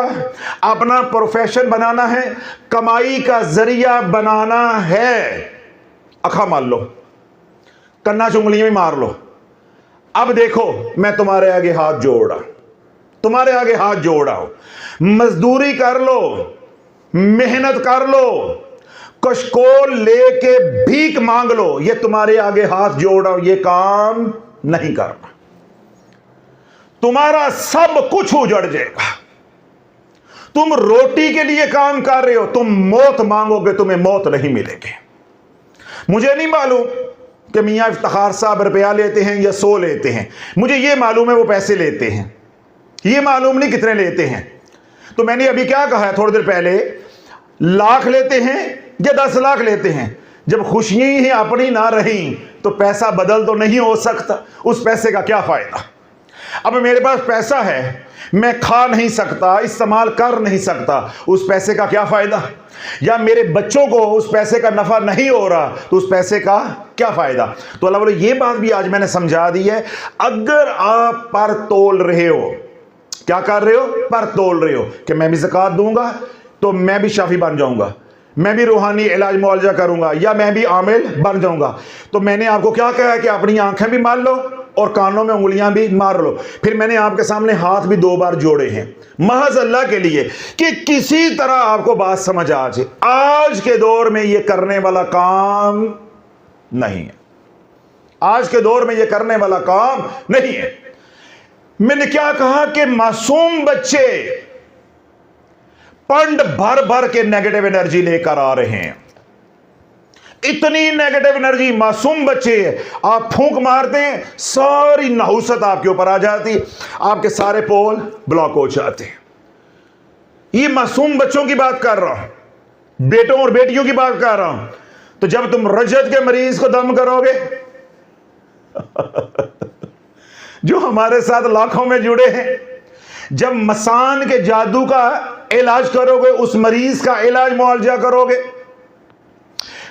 अपना प्रोफेशन बनाना है, कमाई का जरिया बनाना है, अखा मार लो, कन्ना चुंगलियां भी मार लो। अब देखो मैं तुम्हारे आगे हाथ जोड़ रहा, तुम्हारे आगे हाथ जोड़ रहा हूं, मजदूरी कर लो, मेहनत कर लो, कशकोल लेके भीख मांग लो, ये तुम्हारे आगे हाथ जोड़ रहा हूं, ये काम नहीं करना, तुम्हारा सब कुछ उजड़ जाएगा। तुम रोटी के लिए काम कर रहे हो, तुम मौत मांगोगे, तुम्हें मौत नहीं मिलेगी। मुझे नहीं मालूम कि मियां इफ्तिखार साहब रुपया लेते हैं या 100 लेते हैं, मुझे यह मालूम है वो पैसे लेते हैं, ये मालूम नहीं कितने लेते हैं। तो मैंने अभी क्या कहा है थोड़ी देर पहले, लाख लेते हैं या 10 लाख लेते हैं, जब खुशियां ही अपनी ना रही तो पैसा बदल तो नहीं हो सकता, उस पैसे का क्या फायदा। अब मेरे पास पैसा है, मैं खा नहीं सकता, इस्तेमाल कर नहीं सकता, उस पैसे का क्या फायदा। या मेरे बच्चों को उस पैसे का नफा नहीं हो रहा तो उस पैसे का क्या फायदा। तो अल्लाह बोले ये बात भी आज मैंने समझा दी है। अगर आप पर तोल रहे हो, क्या कर रहे हो, पर तोल रहे हो कि मैं भी ज़कात दूंगा तो मैं भी शाफी बन जाऊंगा, मैं भी रूहानी इलाज मुआवजा करूंगा, या मैं भी आमिल बन जाऊंगा, तो मैंने आपको क्या कहा कि अपनी आंखें भी मार लो और कानों में उंगलियां भी मार लो। फिर मैंने आपके सामने हाथ भी 2 बार जोड़े हैं महज अल्लाह के लिए कि किसी तरह आपको बात समझ आ जाए। आज के दौर में यह करने वाला काम नहीं है, आज के दौर में यह करने वाला काम नहीं है। मैंने क्या कहा कि मासूम बच्चे पंड भर भर के नेगेटिव एनर्जी लेकर आ रहे हैं, इतनी नेगेटिव एनर्जी, मासूम बच्चे, आप फूंक मारते हैं सारी नहुसत आपके ऊपर आ जाती, आपके सारे पोल ब्लॉक हो जाते हैं। ये मासूम बच्चों की बात कर रहा हूं, बेटों और बेटियों की बात कर रहा हूं। तो जब तुम रजत के मरीज को दम करोगे जो हमारे साथ लाखों में जुड़े हैं, जब मसान के जादू का इलाज करोगे, उस मरीज का इलाज मुआवजा करोगे,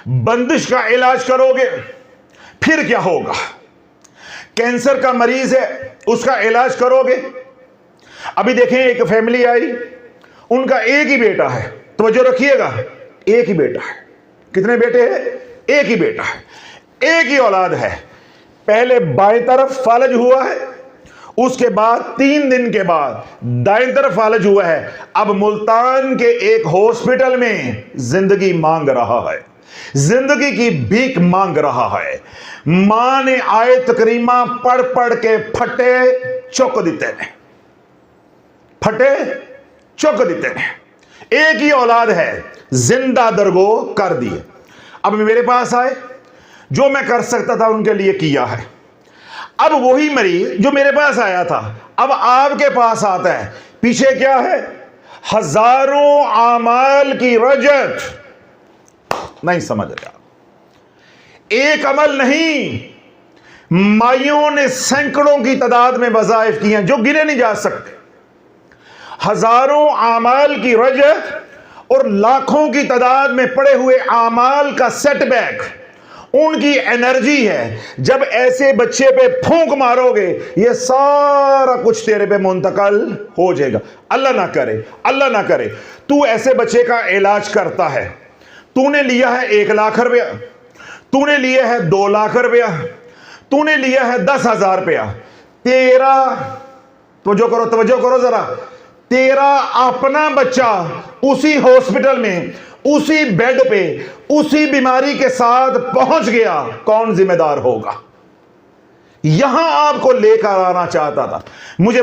बंदिश का इलाज करोगे, फिर क्या होगा। कैंसर का मरीज है, उसका इलाज करोगे। अभी देखें एक फैमिली आई, उनका एक ही बेटा है, तवज्जो रखिएगा, एक ही बेटा है। कितने बेटे हैं? एक ही बेटा है, एक ही औलाद है। पहले बाएं तरफ फालज हुआ है, उसके बाद 3 दिन के बाद दाएं तरफ फालज हुआ है। अब मुल्तान के एक हॉस्पिटल में जिंदगी मांग रहा है। जिंदगी की भीख मांग रहा है। मां ने आयत करीमा पढ़ पढ़ के फटे चुक दिते ने, फटे चुक दिते ने। एक ही औलाद है, जिंदा दरगो कर दिए। अब मेरे पास आए, जो मैं कर सकता था उनके लिए किया है। अब वही मरीज जो मेरे पास आया था अब आपके पास आता है, पीछे क्या है? हजारों आमाल की रजत। नहीं समझ रहे आप? एक अमल नहीं, माइयों ने सैकड़ों की तादाद में वज़ाइफ किए हैं जो गिने नहीं जा सकते। हजारों आमाल की रजत और लाखों की तादाद में पड़े हुए आमाल का सेटबैक उनकी एनर्जी है। जब ऐसे बच्चे पे फूंक मारोगे, ये सारा कुछ तेरे पे मुंतकल हो जाएगा। अल्लाह ना करे, अल्लाह ना करे, तू ऐसे बच्चे का इलाज करता है, तूने लिया है 1 लाख रुपया, तूने लिया है 2 लाख रुपया, तूने लिया है 10,000 रुपया, तेरा तवज्जो करो जरा, तेरा अपना बच्चा उसी हॉस्पिटल में, उसी बेड पे, उसी बीमारी के साथ पहुंच गया, कौन जिम्मेदार होगा? यहां आपको लेकर आना चाहता था। मुझे